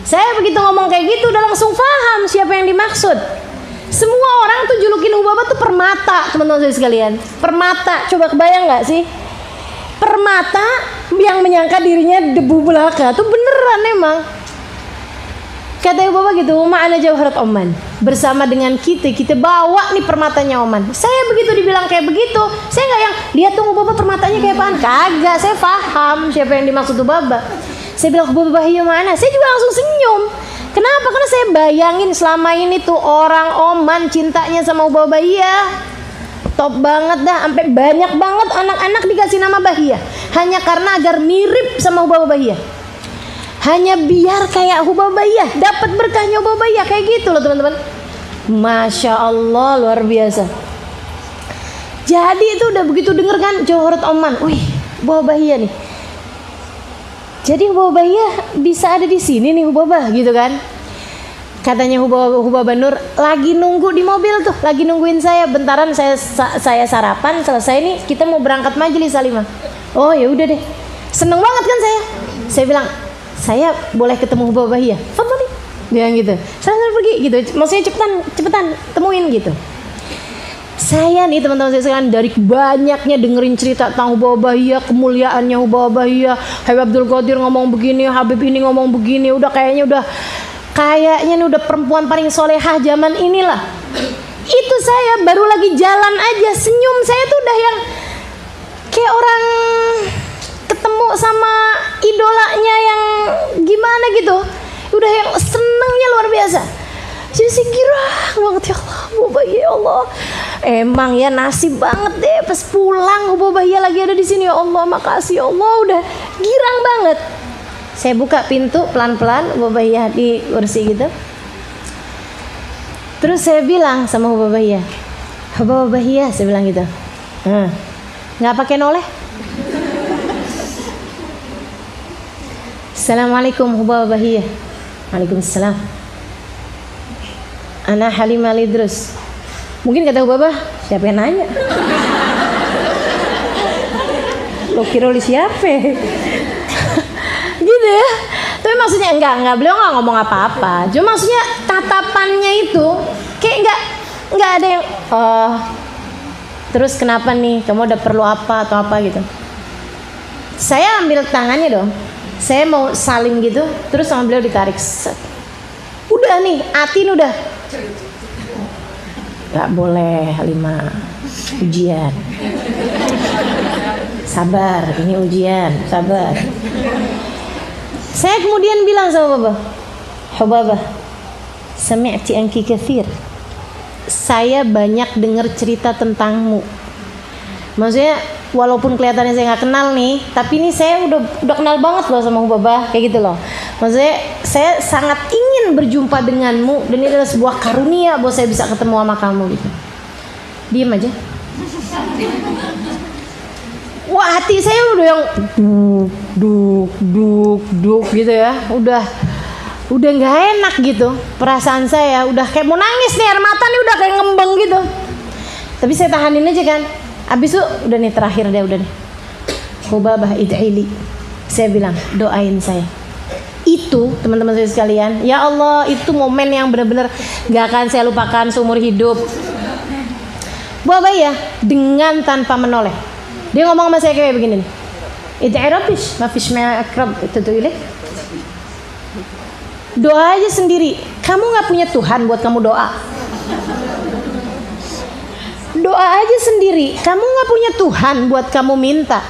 Saya begitu ngomong kayak gitu udah langsung paham siapa yang dimaksud. Semua orang tuh julukin Hubabah tuh permata, teman-teman saya sekalian. Permata, coba kebayang nggak sih? Permata yang menyangka dirinya debu belaka tuh beneran emang. Kata Hubabah gitu, ma'ana jawharat Oman, bersama dengan kita bawa nih permatanya Oman. Saya begitu dibilang kayak begitu, saya nggak yang lihat tuh Hubabah permatanya kayak apaan, kagak. Saya paham siapa yang dimaksud Hubabah. Saya bilang Hubabah iya mana, saya juga langsung senyum. Kenapa? Karena saya bayangin selama ini tuh orang Oman cintanya sama Hubabah iya top banget dah, sampai banyak banget anak-anak dikasih nama Bahia hanya karena agar mirip sama Hubabah Bahia, hanya biar kayak Hubabah Bahia, dapat berkahnya Hubabah Bahia, kayak gitu loh teman-teman. Masya Allah, luar biasa. Jadi itu udah begitu denger kan Jawharat Oman, wih Hubabah Bahia nih, jadi Hubabah Bahia bisa ada di sini nih Hubabah gitu kan. Katanya Hubabah Nur lagi nunggu di mobil tuh, lagi nungguin saya. Bentaran saya sarapan selesai nih, kita mau berangkat majelis Halimah. Oh ya udah deh, seneng banget kan saya. Saya bilang, saya boleh ketemu Hubabah Bahia? Fadhali, dia gitu. Saya pergi gitu, maksudnya cepetan temuin gitu. Saya nih teman-teman saya sekalian, dari banyaknya dengerin cerita tentang Hubabah Bahia, kemuliaannya Hubabah Bahia, Habib Abdul Qadir ngomong begini, Habib ini ngomong begini, udah kayaknya udah perempuan paling solehah zaman inilah. Itu saya baru lagi jalan aja senyum, saya tuh udah yang kayak orang ketemu sama idolanya yang gimana gitu, udah yang senengnya luar biasa. Jadi saya girang banget, ya Allah Hubabah Bahia, ya Allah, emang ya nasib banget deh pas pulang Hubabah Bahia lagi ada di sini, ya Allah makasih ya Allah, udah girang banget. Saya buka pintu pelan-pelan, Hubabah Bahia di kursi gitu. Terus saya bilang sama Hubabah Bahia, Hubabah Bahia, saya bilang gitu, nggak pakai noleh. Assalamualaikum Hubabah Bahia. Waalaikumsalam. Ana Halimah Lidrus. Mungkin kata Hubabah, siapa yang nanya? Lo kira li siapa? Gitu ya. Tapi maksudnya enggak, beliau enggak ngomong apa-apa. Cuma maksudnya tatapannya itu kayak enggak ada yang terus kenapa nih? Kamu udah perlu apa atau apa gitu. Saya ambil tangannya dong. Saya mau salim gitu, terus sama beliau ditarik. Udah nih, Atin udah. Gak boleh Halimah, ujian. Sabar, ini ujian, sabar. Saya kemudian bilang sama Hubabah, sami'ti anki kathir. Saya banyak dengar cerita tentangmu. Maksudnya walaupun kelihatannya saya nggak kenal nih, tapi ini saya udah kenal banget loh sama Hubabah, kayak gitu loh. Maksudnya saya sangat ingin berjumpa denganmu, dan ini adalah sebuah karunia bahwa saya bisa ketemu sama kamu gitu. Diam aja. Wah, hati saya udah yang duk gitu ya, udah nggak enak gitu perasaan saya, udah kayak mau nangis nih, air mata nih udah kayak ngembang gitu. Tapi saya tahanin aja kan. Abis itu udah nih terakhir deh, udah nih. Hubabah id'ili. Saya bilang, doain saya. itu teman-teman saya sekalian, ya Allah, itu momen yang benar-benar gak akan saya lupakan seumur hidup. Bu Abaiyah dengan tanpa menoleh, dia ngomong sama saya kayak begini nih, id'irabish mafish ma'akrab itu doa aja sendiri. Kamu gak punya Tuhan buat kamu doa? Doa aja sendiri. Kamu gak punya Tuhan buat kamu minta?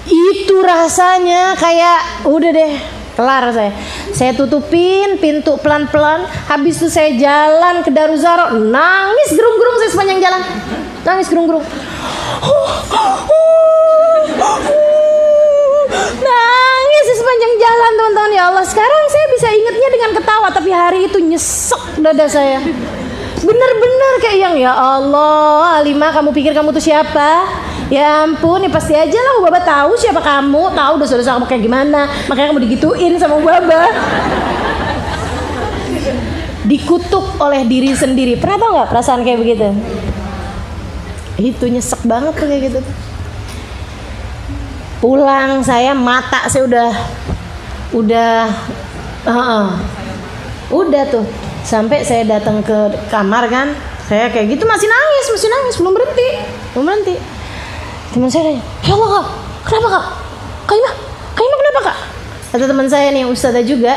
Itu rasanya kayak udah deh, kelar saya. Saya tutupin pintu pelan-pelan. Habis itu saya jalan ke Daruzaro, nangis gerung-gerung saya sepanjang jalan. Nangis gerung-gerung. Nangis sepanjang jalan teman-teman. Ya Allah, sekarang saya bisa ingatnya dengan ketawa, tapi hari itu nyesek dada saya. Bener-bener kayak yang, ya Allah Halimah, kamu pikir kamu tuh siapa? Ya ampun, ya pasti aja lah Baba tahu siapa kamu, tahu dosa-dosa kamu kayak gimana, makanya kamu digituin sama Baba. Dikutuk oleh diri sendiri. Pernah tau nggak perasaan kayak begitu? Itu nyesek banget tuh kayak gitu. Pulang saya, mata saya udah tuh, sampai saya datang ke kamar kan, saya kayak gitu masih nangis, belum berhenti. Teman saya nanya, ya Allah Kak, kenapa Kak? Kak Ima kenapa Kak? Kata teman saya nih, ustazah juga,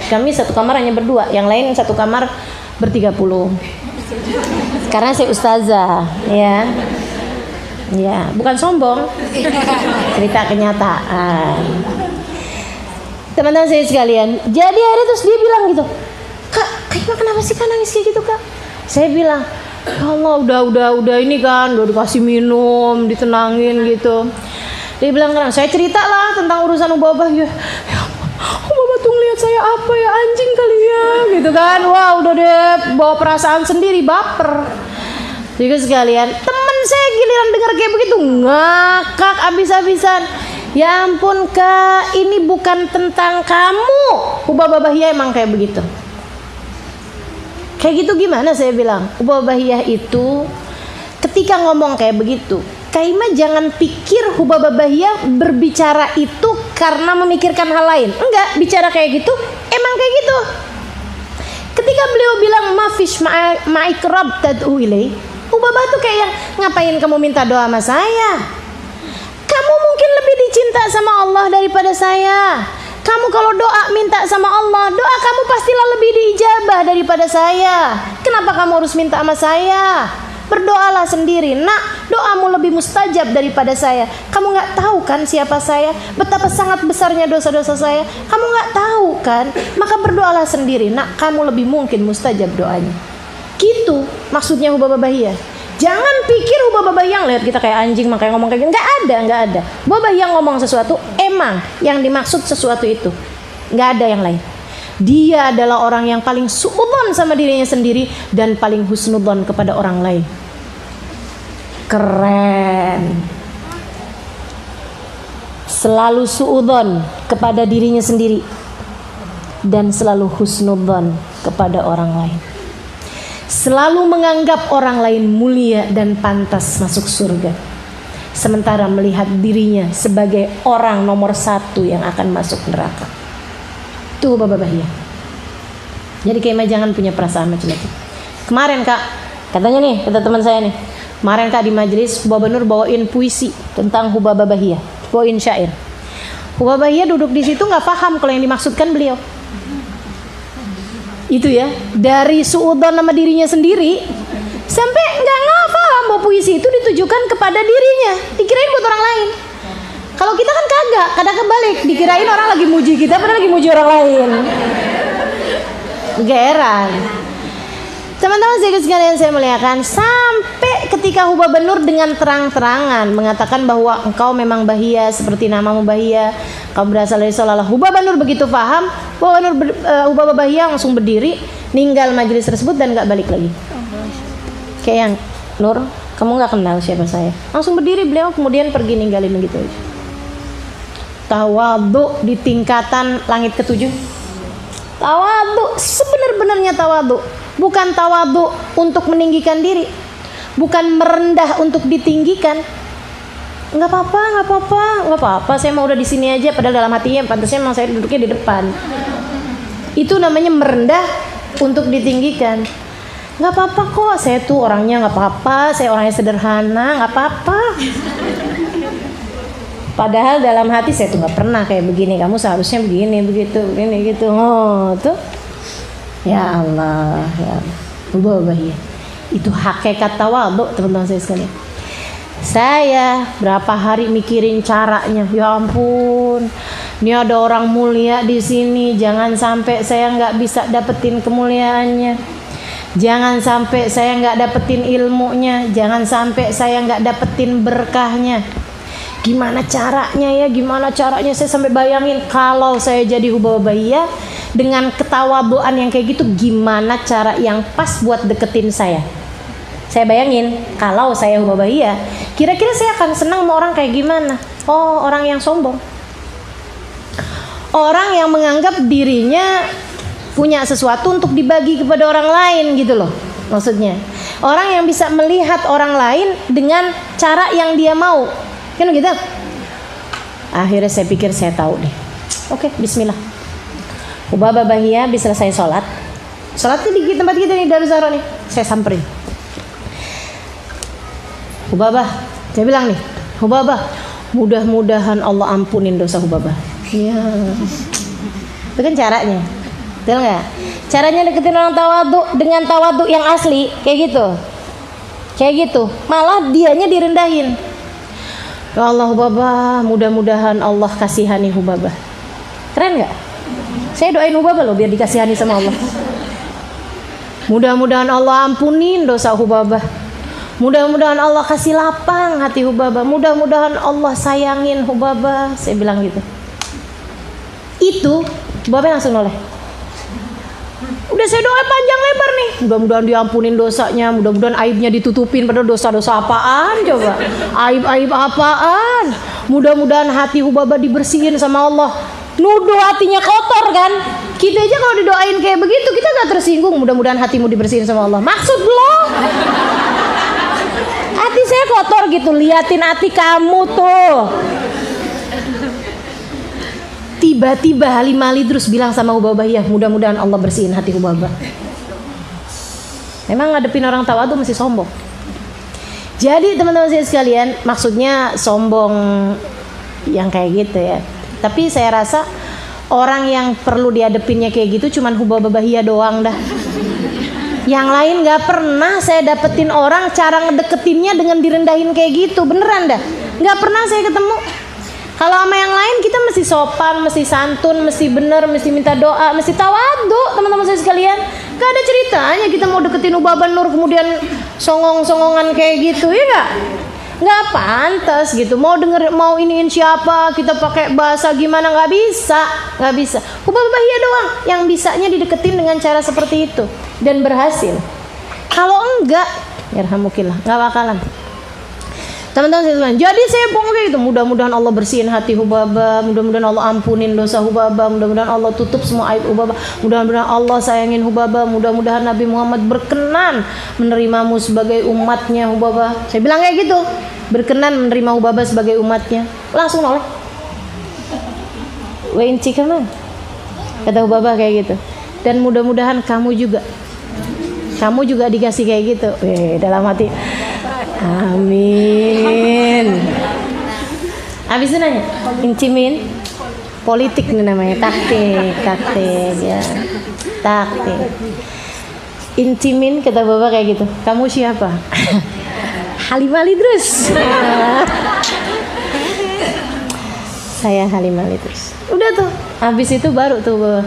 kami satu kamar hanya berdua, yang lain satu kamar ber-30. Karena saya ustazah, ya, bukan sombong, cerita kenyataan. Teman-teman saya sekalian, jadi akhirnya terus dia bilang gitu, Kak Ima kenapa sih Kak nangis kayak gitu Kak? Saya bilang, ya Allah udah ini kan, udah dikasih minum, ditenangin gitu. Dia bilang kan, saya cerita lah tentang urusan Ubabah ya. Ubabah tuh ngeliat saya apa ya, anjing kali ya, gitu kan. Wah udah deh bawa perasaan sendiri, baper. Jadi sekalian, teman saya giliran dengar kayak begitu ngakak abis-abisan. Ya ampun Kak, ini bukan tentang kamu. Ubabah Bahiyah emang kayak begitu. Kayak gitu gimana saya bilang? Ubabah Bahiyah itu ketika ngomong kayak begitu, Kak Ima jangan pikir Ubabah Bahiyah berbicara itu karena memikirkan hal lain. Enggak, bicara kayak gitu emang kayak gitu. Ketika beliau bilang mafish ma'ikrab tad'u ilai, Ubabah tuh kayak yang, ngapain kamu minta doa sama saya? Kamu mungkin lebih dicinta sama Allah daripada saya. Kamu kalau doa minta sama Allah, doa kamu pastilah lebih diijabah daripada saya. Kenapa kamu harus minta sama saya? Berdoalah sendiri. Nak, doamu lebih mustajab daripada saya. Kamu gak tahu kan siapa saya? Betapa sangat besarnya dosa-dosa saya. Kamu gak tahu kan? Maka berdoalah sendiri. Nak, kamu lebih mungkin mustajab doanya. Gitu maksudnya Ubabah Bahiyah. Jangan pikir Ubabah Bahiyah lihat kita kayak anjing makanya ngomong kayak gini. Nggak ada. Ubabah Bahiyah ngomong sesuatu, emang yang dimaksud sesuatu itu. Nggak ada yang lain. Dia adalah orang yang paling suudzon sama dirinya sendiri dan paling husnudzon kepada orang lain. Keren. Selalu suudzon kepada dirinya sendiri dan selalu husnudzon kepada orang lain. Selalu menganggap orang lain mulia dan pantas masuk surga, sementara melihat dirinya sebagai orang nomor 1 yang akan masuk neraka. Tuh Ubabah Bahiyah. Jadi Kak Ima jangan punya perasaan macam-macam. Kemarin Kak, katanya nih, kata teman saya nih, kemarin Kak di majelis Ubabah Nur bawain puisi tentang Ubabah Bahiyah, bawain syair. Ubabah Bahiyah duduk di situ nggak paham kalau yang dimaksudkan beliau. Itu ya, dari suudzon nama dirinya sendiri sampai nggak paham bahwa puisi itu ditujukan kepada dirinya, dikirain buat orang lain. Kalau kita kan kagak, kadang kebalik, dikirain orang lagi muji kita padahal lagi muji orang lain. Geran. Teman-teman sekalian saya muliakan, sampai ketika Ubabah Nur dengan terang-terangan mengatakan bahwa engkau memang Bahiyah seperti namamu Bahiyah, kau berasal dari Salalah. Ubabah Nur begitu paham, Ubabah Bahiyah langsung berdiri, ninggal majelis tersebut dan gak balik lagi. Kayak yang, Nur, kamu gak kenal siapa saya. Langsung berdiri beliau, kemudian pergi ninggalin begitu aja. Tawadhu di tingkatan langit ke-7. Tawadhu, sebenar-benarnya tawadhu. Bukan tawadhu untuk meninggikan diri, bukan merendah untuk ditinggikan. nggak apa-apa, saya mau udah di sini aja. Padahal dalam hatinya pantasnya memang saya duduknya di depan. Itu namanya merendah untuk ditinggikan. Nggak apa-apa kok, saya tuh orangnya nggak apa-apa, saya orangnya sederhana, nggak apa-apa. Padahal dalam hati saya tuh nggak pernah kayak begini, kamu seharusnya begini, begitu, begini gitu. Oh tuh, ya Allah, ya Allah, ya. Itu hakikat tawadhu, teman-teman saya sekalian. Saya berapa hari mikirin caranya, ya ampun, ini ada orang mulia di sini, jangan sampai saya nggak bisa dapetin kemuliaannya, jangan sampai saya nggak dapetin ilmunya, jangan sampai saya nggak dapetin berkahnya. Gimana caranya saya sampai bayangin kalau saya jadi hubabahiyah dengan ketawaduan yang kayak gitu, gimana cara yang pas buat deketin saya. Saya bayangin kalau saya hubabahiyah, kira-kira saya akan senang sama orang kayak gimana? Oh, orang yang sombong, orang yang menganggap dirinya punya sesuatu untuk dibagi kepada orang lain gitu loh, maksudnya orang yang bisa melihat orang lain dengan cara yang dia mau. Kan gitu. Akhirnya saya pikir saya tahu deh. Oke, bismillah. Hubabah bahiyah habis selesai sholat. Sholatnya di tempat kita nih, Daruzahra nih. Saya samperin. Hubabah, saya bilang nih, Hubabah, mudah-mudahan Allah ampunin dosa Hubabah. Ya. Itu kan caranya. Betul nggak? Caranya deketin orang tawadhu dengan tawadhu yang asli, kayak gitu. Kayak gitu. Malah dianya direndahin. Ya Allah Hubabah, mudah-mudahan Allah kasihani Hubabah. Keren nggak? Saya doain Hubabah loh biar dikasihani sama Allah. Mudah-mudahan Allah ampunin dosa Hubabah. Mudah-mudahan Allah kasih lapang hati Hubabah. Mudah-mudahan Allah sayangin Hubabah. Saya bilang gitu. Itu Hubabah langsung noleh. Udah saya doa panjang lebar nih, mudah-mudahan diampunin dosanya, mudah-mudahan aibnya ditutupin. Padahal dosa-dosa apaan coba, aib-aib apaan. Mudah-mudahan hati Hubabah dibersihin sama Allah. Nuduh hatinya kotor kan. Kita aja kalau didoain kayak begitu kita gak tersinggung. Mudah-mudahan hatimu dibersihin sama Allah. Maksud lo hati saya kotor gitu, liatin hati kamu tuh. Tiba-tiba Halim Ali terus bilang sama Hubabahiyah, mudah-mudahan Allah bersihin hati Hubabah. Memang ngadepin orang tawadhu masih sombong. Jadi teman-teman saya sekalian, maksudnya sombong yang kayak gitu ya. Tapi saya rasa orang yang perlu dihadepinnya kayak gitu cuman Hubabahiyah doang dah. Yang lain gak pernah saya dapetin orang cara ngedeketinnya dengan direndahin kayak gitu, beneran dah. Gak pernah saya ketemu. Kalau sama yang lain kita mesti sopan, mesti santun, mesti bener, mesti minta doa, mesti tawadhu, teman-teman saya sekalian. Gak ada ceritanya kita mau deketin Hubabah Nur kemudian songong-songongan kayak gitu, ya gak? Gak pantas gitu. Mau denger, mau iniin siapa, kita pakai bahasa gimana, gak bisa. Hubabahiyah doang yang bisanya dideketin dengan cara seperti itu dan berhasil. Kalau enggak, yarhamukillah, gak bakalan. Teman-teman sekalian, jadi saya pokoknya gitu, mudah-mudahan Allah bersihin hati Hubabah, mudah-mudahan Allah ampunin dosa Hubabah, mudah-mudahan Allah tutup semua aib Hubabah, mudah-mudahan Allah sayangin Hubabah, mudah-mudahan Nabi Muhammad berkenan menerimamu sebagai umatnya Hubabah. Saya bilang kayak gitu, berkenan menerima Hubabah sebagai umatnya. Langsung noleh. Wenci kan? Kata Hubabah kayak gitu. Dan mudah-mudahan kamu juga dikasih kayak gitu. Dalam hati, amin. Habis itu nanya, incimin politik nih namanya, taktik ya, taktik. Incimin kata Bapak kayak gitu. Kamu siapa? Halim Ali terus. Saya Halim Ali terus. Udah tuh, habis itu baru tuh Bapak.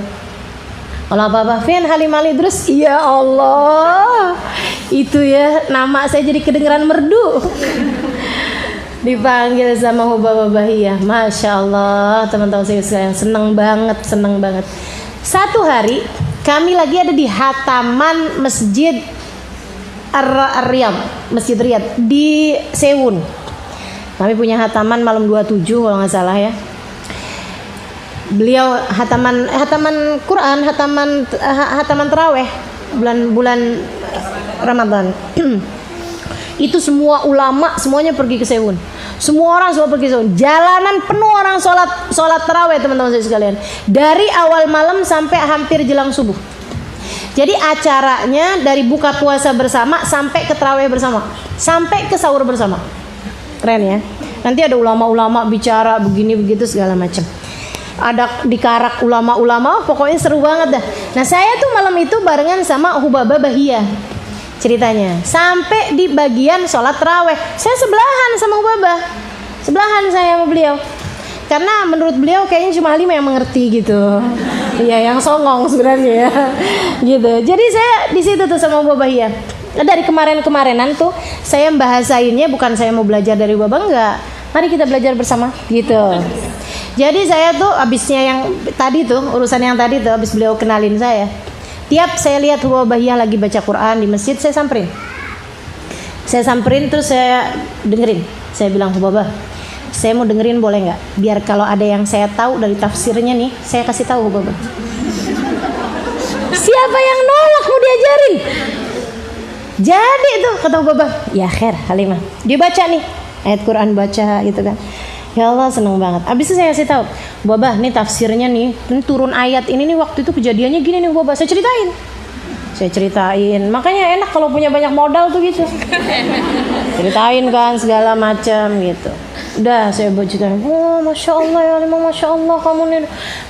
Kalau apa-apa, Fian Halim Ali terus, ya Allah, itu ya nama saya jadi kedengeran merdu. Dipanggil sama Hubabahiyah, masya Allah, teman-teman saya sekalian, seneng banget. Satu hari kami lagi ada di hataman Masjid Riyadh, Masjid Riyadh di Sewun. Kami punya hataman malam 27 kalau nggak salah ya. Beliau hataman Quran, hataman taraweh bulan Ramadan. Itu semua ulama semuanya pergi ke Sewun. Semua orang semua pergi sound. Jalanan penuh orang sholat tarawih teman-teman sekalian. Dari awal malam sampai hampir jelang subuh. Jadi acaranya dari buka puasa bersama sampai ke tarawih bersama, sampai ke sahur bersama. Keren ya. Nanti ada ulama-ulama bicara begini begitu segala macam. Ada dikarak ulama-ulama, pokoknya seru banget dah. Nah saya tuh malam itu barengan sama Hubabah Bahiyah ceritanya. Sampai di bagian sholat tarawih, saya sebelahan sama Hubabah, sebelahan saya sama beliau. Karena menurut beliau kayaknya cuma Halimah yang mengerti gitu. Iya, yang songong sebenarnya ya. Gitu. Jadi saya di situ tuh sama Hubabah Bahiyah. Dari kemarin-kemarinan tuh saya membahasainnya, bukan saya mau belajar dari Hubabah, enggak. Mari kita belajar bersama gitu. Jadi saya tuh abisnya yang tadi tuh, urusan yang tadi tuh, abis beliau kenalin saya, tiap saya lihat Hubabah Bahiyah lagi baca Quran di masjid, saya samperin. Terus saya dengerin. Saya bilang, Hubabah, saya mau dengerin boleh nggak? Biar kalau ada yang saya tahu dari tafsirnya nih, saya kasih tahu Hubabah. Siapa yang nolak mau diajarin? Jadi tuh kata Hubabah, ya khair Halimah. Dia baca nih ayat Quran, baca gitu kan. Ya Allah seneng banget. Abis itu saya kasih tahu, Hubabah nih tafsirnya nih, ini turun ayat ini nih waktu itu kejadiannya gini nih Hubabah. Saya ceritain. Makanya enak kalau punya banyak modal tuh gitu. Ceritain kan segala macam gitu. Udah saya baca, oh masya Allah ya Halimah, masya Allah kamu nih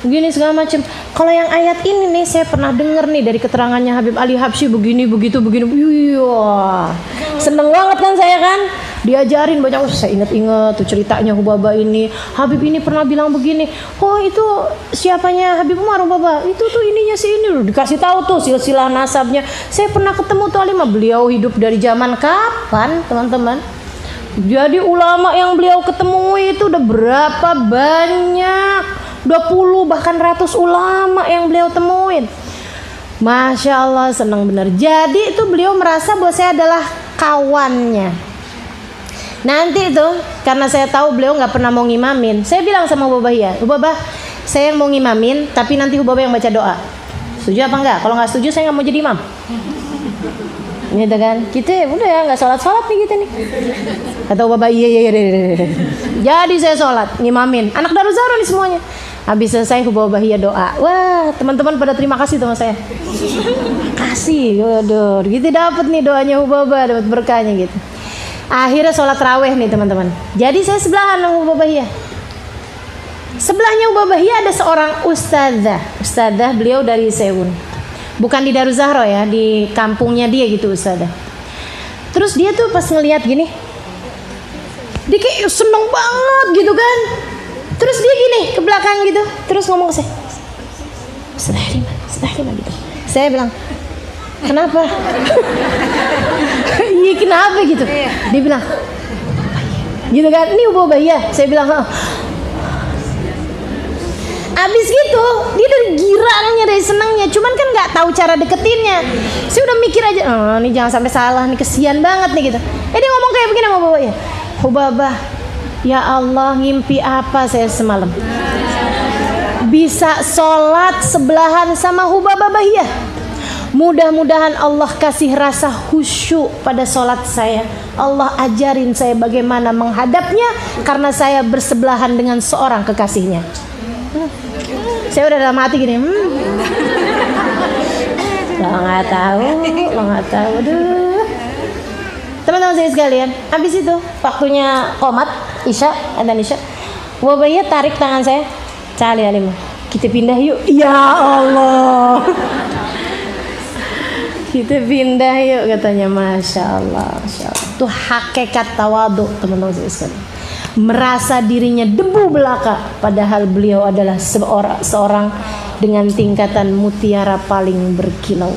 begini segala macam. Kalau yang ayat ini nih saya pernah dengar nih dari keterangannya Habib Ali Habsyi begini begitu begini. Wah, seneng banget kan saya kan. Diajarin banyak, saya ingat tuh ceritanya Hubabah ini. Habib ini pernah bilang begini. Oh itu siapanya Habib Umar Hubabah? Itu tuh ininya si ini loh. Dikasih tahu tuh silsilah nasabnya. Saya pernah ketemu tuh Halimah. Beliau hidup dari zaman kapan teman-teman? Jadi ulama yang beliau ketemu itu udah berapa banyak? 20 bahkan ratus ulama yang beliau temuin. Masya Allah senang benar. Jadi itu beliau merasa bahwa saya adalah kawannya. Nanti itu karena saya tahu beliau nggak pernah mau ngimamin, saya bilang sama Hubabah Bahiyah, Hubabah saya yang mau ngimamin, tapi nanti Hubabah yang baca doa. Setuju apa enggak? Kalau nggak setuju saya nggak mau jadi imam. Gitu kan? Kita udah ya nggak sholat nih kita nih. Kata Hubabah iya. Jadi saya sholat ngimamin. Anak Darul Zahra nih semuanya. Habis selesai Hubabah Bahiyah doa. Wah teman-teman pada terima kasih sama saya. Kasih, waduh, gitu dapat nih doanya Hubabah, dapat berkahnya gitu. Akhirnya sholat tarawih nih teman-teman. Jadi saya sebelahan sama Hubabah Bahiyah. Sebelahnya Hubabah Bahiyah ada seorang ustadzah beliau dari Sewun. Bukan di Darul Zahra ya, di kampungnya dia gitu ustadzah. Terus dia tuh pas ngelihat gini, dia kayak seneng banget gitu kan. Terus dia gini ke belakang gitu, terus ngomong ke saya, Ustadzah gitu. Saya bilang, kenapa? Iya kenapa gitu? Dia bilang, gitu kan? Ini Hubabah Bahiyah. Saya bilang, abis gitu dia dari girangnya, dari senangnya, cuman kan nggak tahu cara deketinnya. Saya udah mikir aja, ini jangan sampai salah nih, kesian banget nih gitu. Dia ngomong kayak begini sama Hubabah Bahiyah, Hubabah, ya Allah ngimpi apa saya semalam? Bisa sholat sebelahan sama Hubabah Bahiyah. Mudah-mudahan Allah kasih rasa khusyuk pada sholat saya. Allah ajarin saya bagaimana menghadapnya, karena saya bersebelahan dengan seorang kekasihnya. Saya udah dalam hati gini, lo nggak tahu. Aduh. Teman-teman saya sekalian, habis itu waktunya qomat Isya, adzan Isya, Hubabah Bahiyah tarik tangan saya, Cali Halimah, kita pindah yuk. Ya Allah. Kita pindah yuk katanya. Masya Allah. Itu hakikat tawadhu teman-teman sekalian. Merasa dirinya debu belaka, padahal beliau adalah seorang dengan tingkatan mutiara paling berkilau.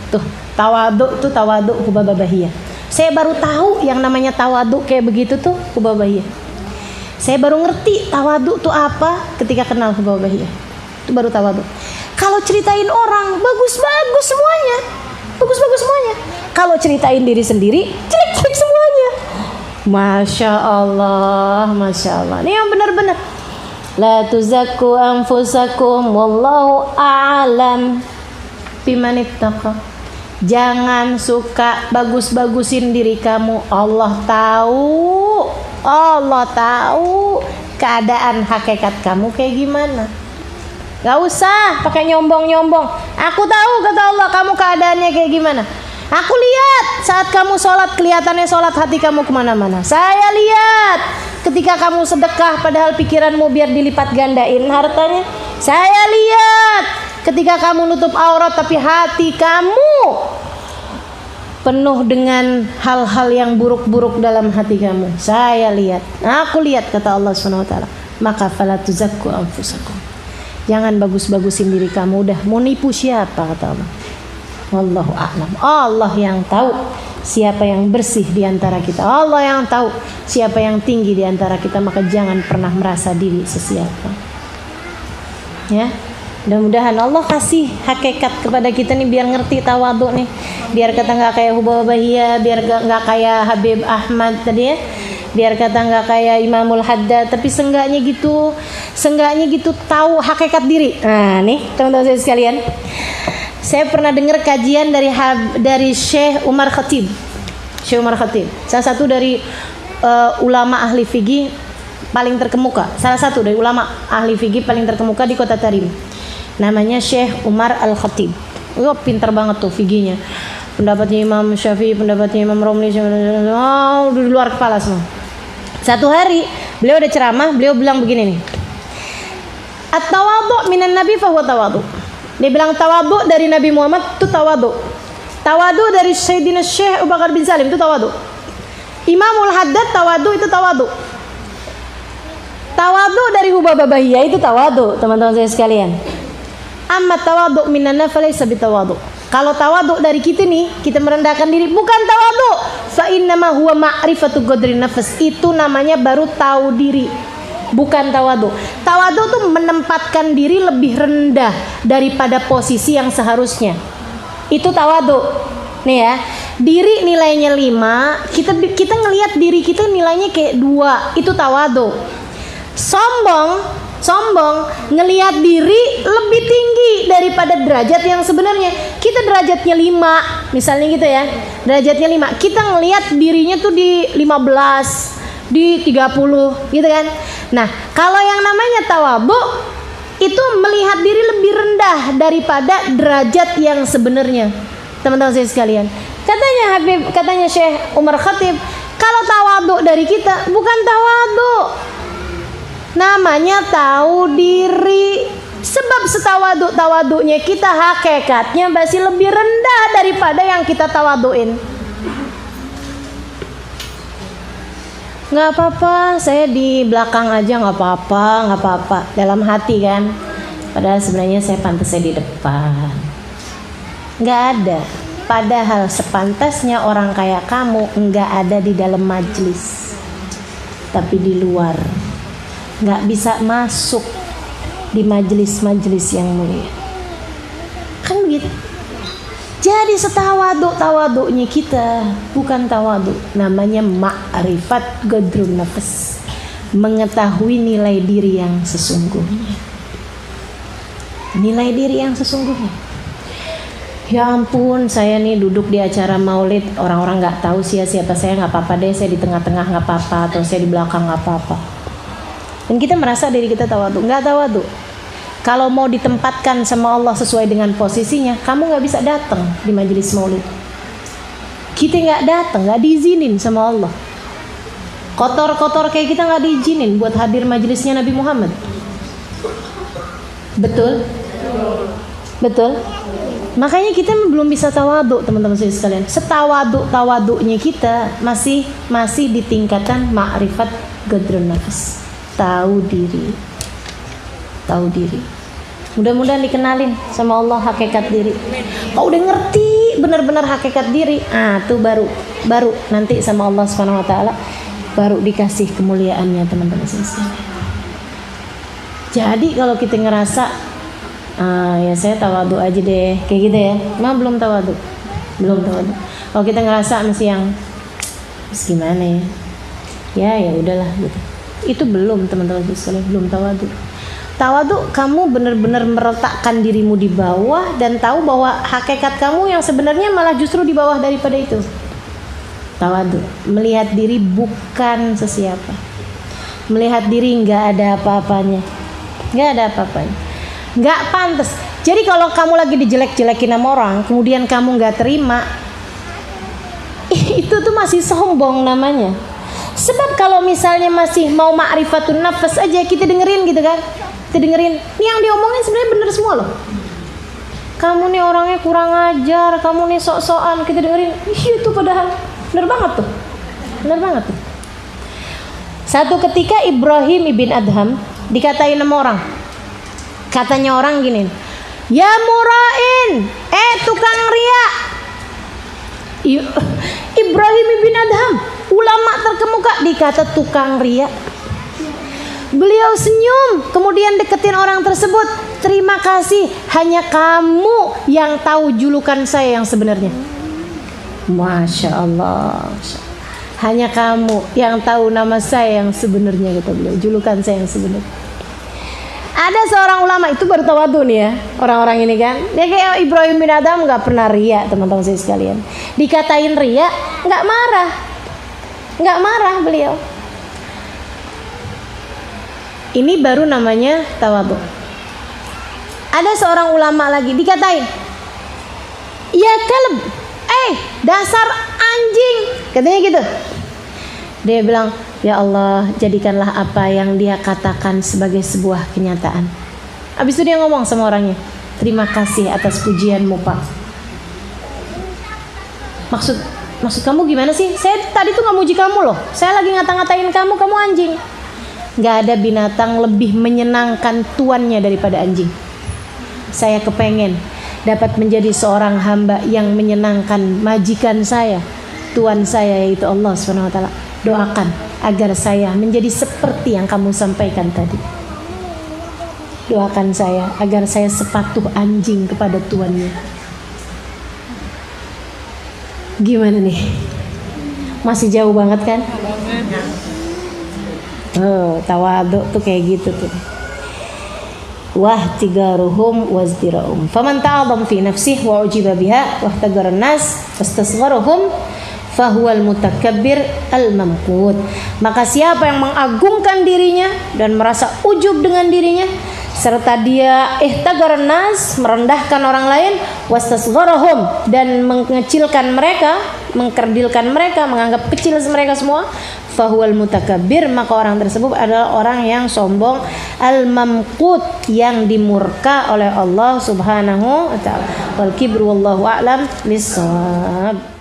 Tuh tawadhu Hubabah Bahiyah. Saya baru tahu yang namanya tawadhu kayak begitu tuh Hubabah Bahiyah. Saya baru ngerti tawadhu tuh apa ketika kenal Hubabah Bahiyah. Itu baru tawadhu. Kalau ceritain orang bagus-bagus semuanya, Kalau ceritain diri sendiri jelek-jelek semuanya. Masya Allah. Ini yang benar-benar. La tuzakku anfusakum wallahu a'lam bimanittaqa. Jangan suka bagus-bagusin diri kamu. Allah tahu keadaan hakikat kamu kayak gimana. Gak usah pakai nyombong-nyombong. Aku tahu kata Allah kamu keadaannya kayak gimana. Aku lihat saat kamu sholat, kelihatannya sholat, hati kamu kemana-mana. Saya lihat ketika kamu sedekah padahal pikiranmu biar dilipat gandain hartanya. Saya lihat ketika kamu nutup aurat tapi hati kamu penuh dengan hal-hal yang buruk-buruk dalam hati kamu. Saya lihat, aku lihat kata Allah SWT. Maka fala tuzakku anfusakum. Jangan bagus-bagusin diri kamu. Udah mau nipu siapa kata Allah. Wallahu a'lam. Allah yang tahu siapa yang bersih di antara kita. Allah yang tahu siapa yang tinggi di antara kita. Maka jangan pernah merasa diri sesiapa. Ya, mudah-mudahan Allah kasih hakikat kepada kita nih biar ngerti tawadhu nih. Biar kata nggak kayak Hubabahiyah, biar nggak kayak Habib Ahmad tadi ya. Biar kata nggak kayak Imamul Haddad, tapi seenggaknya gitu tahu hakikat diri. Nah nih teman-teman saya sekalian, saya pernah dengar kajian dari Syekh Umar Khatib. Syekh Umar Khatib, salah satu dari ulama ahli fikih paling terkemuka. Salah satu dari ulama ahli fikih paling terkemuka di kota Tarim. Namanya Syekh Umar Al-Khatib. Oh, pintar banget tuh fikihnya. Pendapatnya Imam Syafi'i, pendapatnya Imam Romli, di luar kepala semua. Satu hari beliau ada ceramah, beliau bilang begini nih. At-tawadhu minan nabi fahuwa tawadhu. Dia bilang tawadhu dari Nabi Muhammad itu tawadhu. Tawadhu dari Sayyidina Syekh Abu Bakar bin Salim itu tawadhu. Imamul Haddad tawadhu itu tawadhu. Tawadhu dari Hubabahiyah itu tawadhu, teman-teman saya sekalian. Amma tawadhu minan nafsi laysa bitawadhu. Kalau tawadhu dari kita nih, kita merendahkan diri, bukan tawadhu. Fa innama huwa ma'rifatu qadrin nafs. Itu namanya baru tahu diri. Bukan tawadhu. Tawadhu tuh menempatkan diri lebih rendah daripada posisi yang seharusnya. Itu tawadhu. Nih ya, diri nilainya 5, kita ngelihat diri kita nilainya kayak 2. Itu tawadhu. Sombong ngelihat diri lebih tinggi daripada derajat yang sebenarnya. Kita derajatnya 5 misalnya gitu ya, derajatnya 5, kita ngelihat dirinya tuh di 15, di 30 gitu kan. Nah kalau yang namanya tawadhu itu melihat diri lebih rendah daripada derajat yang sebenarnya. Teman-teman saya sekalian, katanya Syekh Umar Khatib, kalau tawadhu dari kita bukan tawadhu, namanya tahu diri. Sebab setawadhu-tawadhunya kita hakikatnya masih lebih rendah daripada yang kita tawadhuin. Nggak apa-apa, saya di belakang aja nggak apa-apa dalam hati kan. Padahal sebenarnya saya pantasnya di depan. Nggak ada. Padahal sepantasnya orang kayak kamu nggak ada di dalam majelis, tapi di luar. Nggak bisa masuk di majelis-majelis yang mulia. Kan begitu. Jadi setawadhu-tawadhunya kita bukan tawadhu, namanya ma'rifat qadrun nafs, mengetahui nilai diri yang sesungguhnya. Nilai diri yang sesungguhnya. Ya ampun, saya nih duduk di acara maulid, orang-orang nggak tahu siapa saya, nggak apa-apa deh, saya di tengah-tengah nggak apa-apa, atau saya di belakang nggak apa-apa. Dan kita merasa diri kita tawadhu. Nggak tawadhu. Kalau mau ditempatkan sama Allah sesuai dengan posisinya, kamu nggak bisa datang di majelis maulid. Kita nggak datang, nggak diizinin sama Allah. Kotor-kotor kayak kita nggak diizinin buat hadir majelisnya Nabi Muhammad. Betul? Betul? Makanya kita belum bisa tawadhu, teman-teman sekalian. Setawadhu-tawadhunya kita masih di tingkatan ma'rifat qadrun nafs. Tahu diri. Mudah-mudahan dikenalin sama Allah hakikat diri. Kalau udah ngerti benar-benar hakikat diri, tuh baru nanti sama Allah Subhanahu wa taala baru dikasih kemuliaannya, teman-teman sekalian. Jadi kalau kita ngerasa ya saya tawadhu aja deh, kayak gitu ya. Memang belum tawadhu. Kalau kita ngerasa masih yang gimana ya? Ya udahlah gitu. Itu belum, teman-teman sekalian, belum tawadhu. Tawadhu, kamu benar-benar meletakkan dirimu di bawah dan tahu bahwa hakikat kamu yang sebenarnya malah justru di bawah daripada itu. Tawadhu, melihat diri bukan sesiapa, melihat diri nggak ada apa-apanya, nggak ada apa-apanya, nggak pantas. Jadi kalau kamu lagi dijelek-jelekin sama orang, kemudian kamu nggak terima, itu tuh masih sombong namanya. Sebab kalau misalnya masih mau ma'rifatun nafas aja, kita dengerin gitu kan, kita dengerin, ini yang diomongin sebenarnya bener semua loh. Kamu nih orangnya kurang ajar, kamu nih sok-sokan, kita dengerin, itu padahal bener banget tuh, bener banget tuh. Satu ketika Ibrahim ibn Adham dikatain sama orang, katanya orang gini, ya murain, tukang ria. Ibrahim ibn Adham, ulama terkemuka, dikata tukang ria. Beliau senyum, kemudian deketin orang tersebut. Terima kasih, hanya kamu yang tahu julukan saya yang sebenarnya. Masya Allah, hanya kamu yang tahu nama saya yang sebenarnya, kata beliau, julukan saya yang sebenarnya. Ada seorang ulama, itu baru tawadhu nih ya, orang-orang ini kan, dia kayak Ibrahim bin Adham, nggak pernah ria, teman-teman saya sekalian. Dikatain ria, nggak marah beliau. Ini baru namanya tawadhu. Ada seorang ulama lagi dikatain, ya kalb, dasar anjing, katanya gitu. Dia bilang, ya Allah, jadikanlah apa yang dia katakan sebagai sebuah kenyataan. Habis itu dia ngomong sama orangnya, terima kasih atas pujianmu, Pak. Maksud kamu gimana sih? Saya tadi tuh nggak muji kamu loh. Saya lagi ngata-ngatain kamu anjing. Nggak ada binatang lebih menyenangkan tuannya daripada anjing. Saya kepengen dapat menjadi seorang hamba yang menyenangkan majikan saya, Tuhan saya yaitu Allah SWT. Doakan agar saya menjadi seperti yang kamu sampaikan tadi. Doakan saya agar saya sepatuh anjing kepada tuannya. Gimana nih? Masih jauh banget kan? Tawadhu tuh kayak gitu tuh. Wahtigaruhum wazdirahum. Faman ta'adham fi nafsihi wa ujiba biha wahtagara an-nas wastasgharahum fahuwal mutakabbir al-mamqut. Maka siapa yang mengagungkan dirinya dan merasa ujub dengan dirinya, serta dia ihtagaran nas, merendahkan orang lain, wastasgharahum, dan mengecilkan mereka, mengkerdilkan mereka, menganggap kecil mereka semua, fahuwal mutakabbir, maka orang tersebut adalah orang yang sombong, al-mamqut, yang dimurka oleh Allah Subhanahu wa ta'ala. Wal kibru wallahu a'lam bissawab.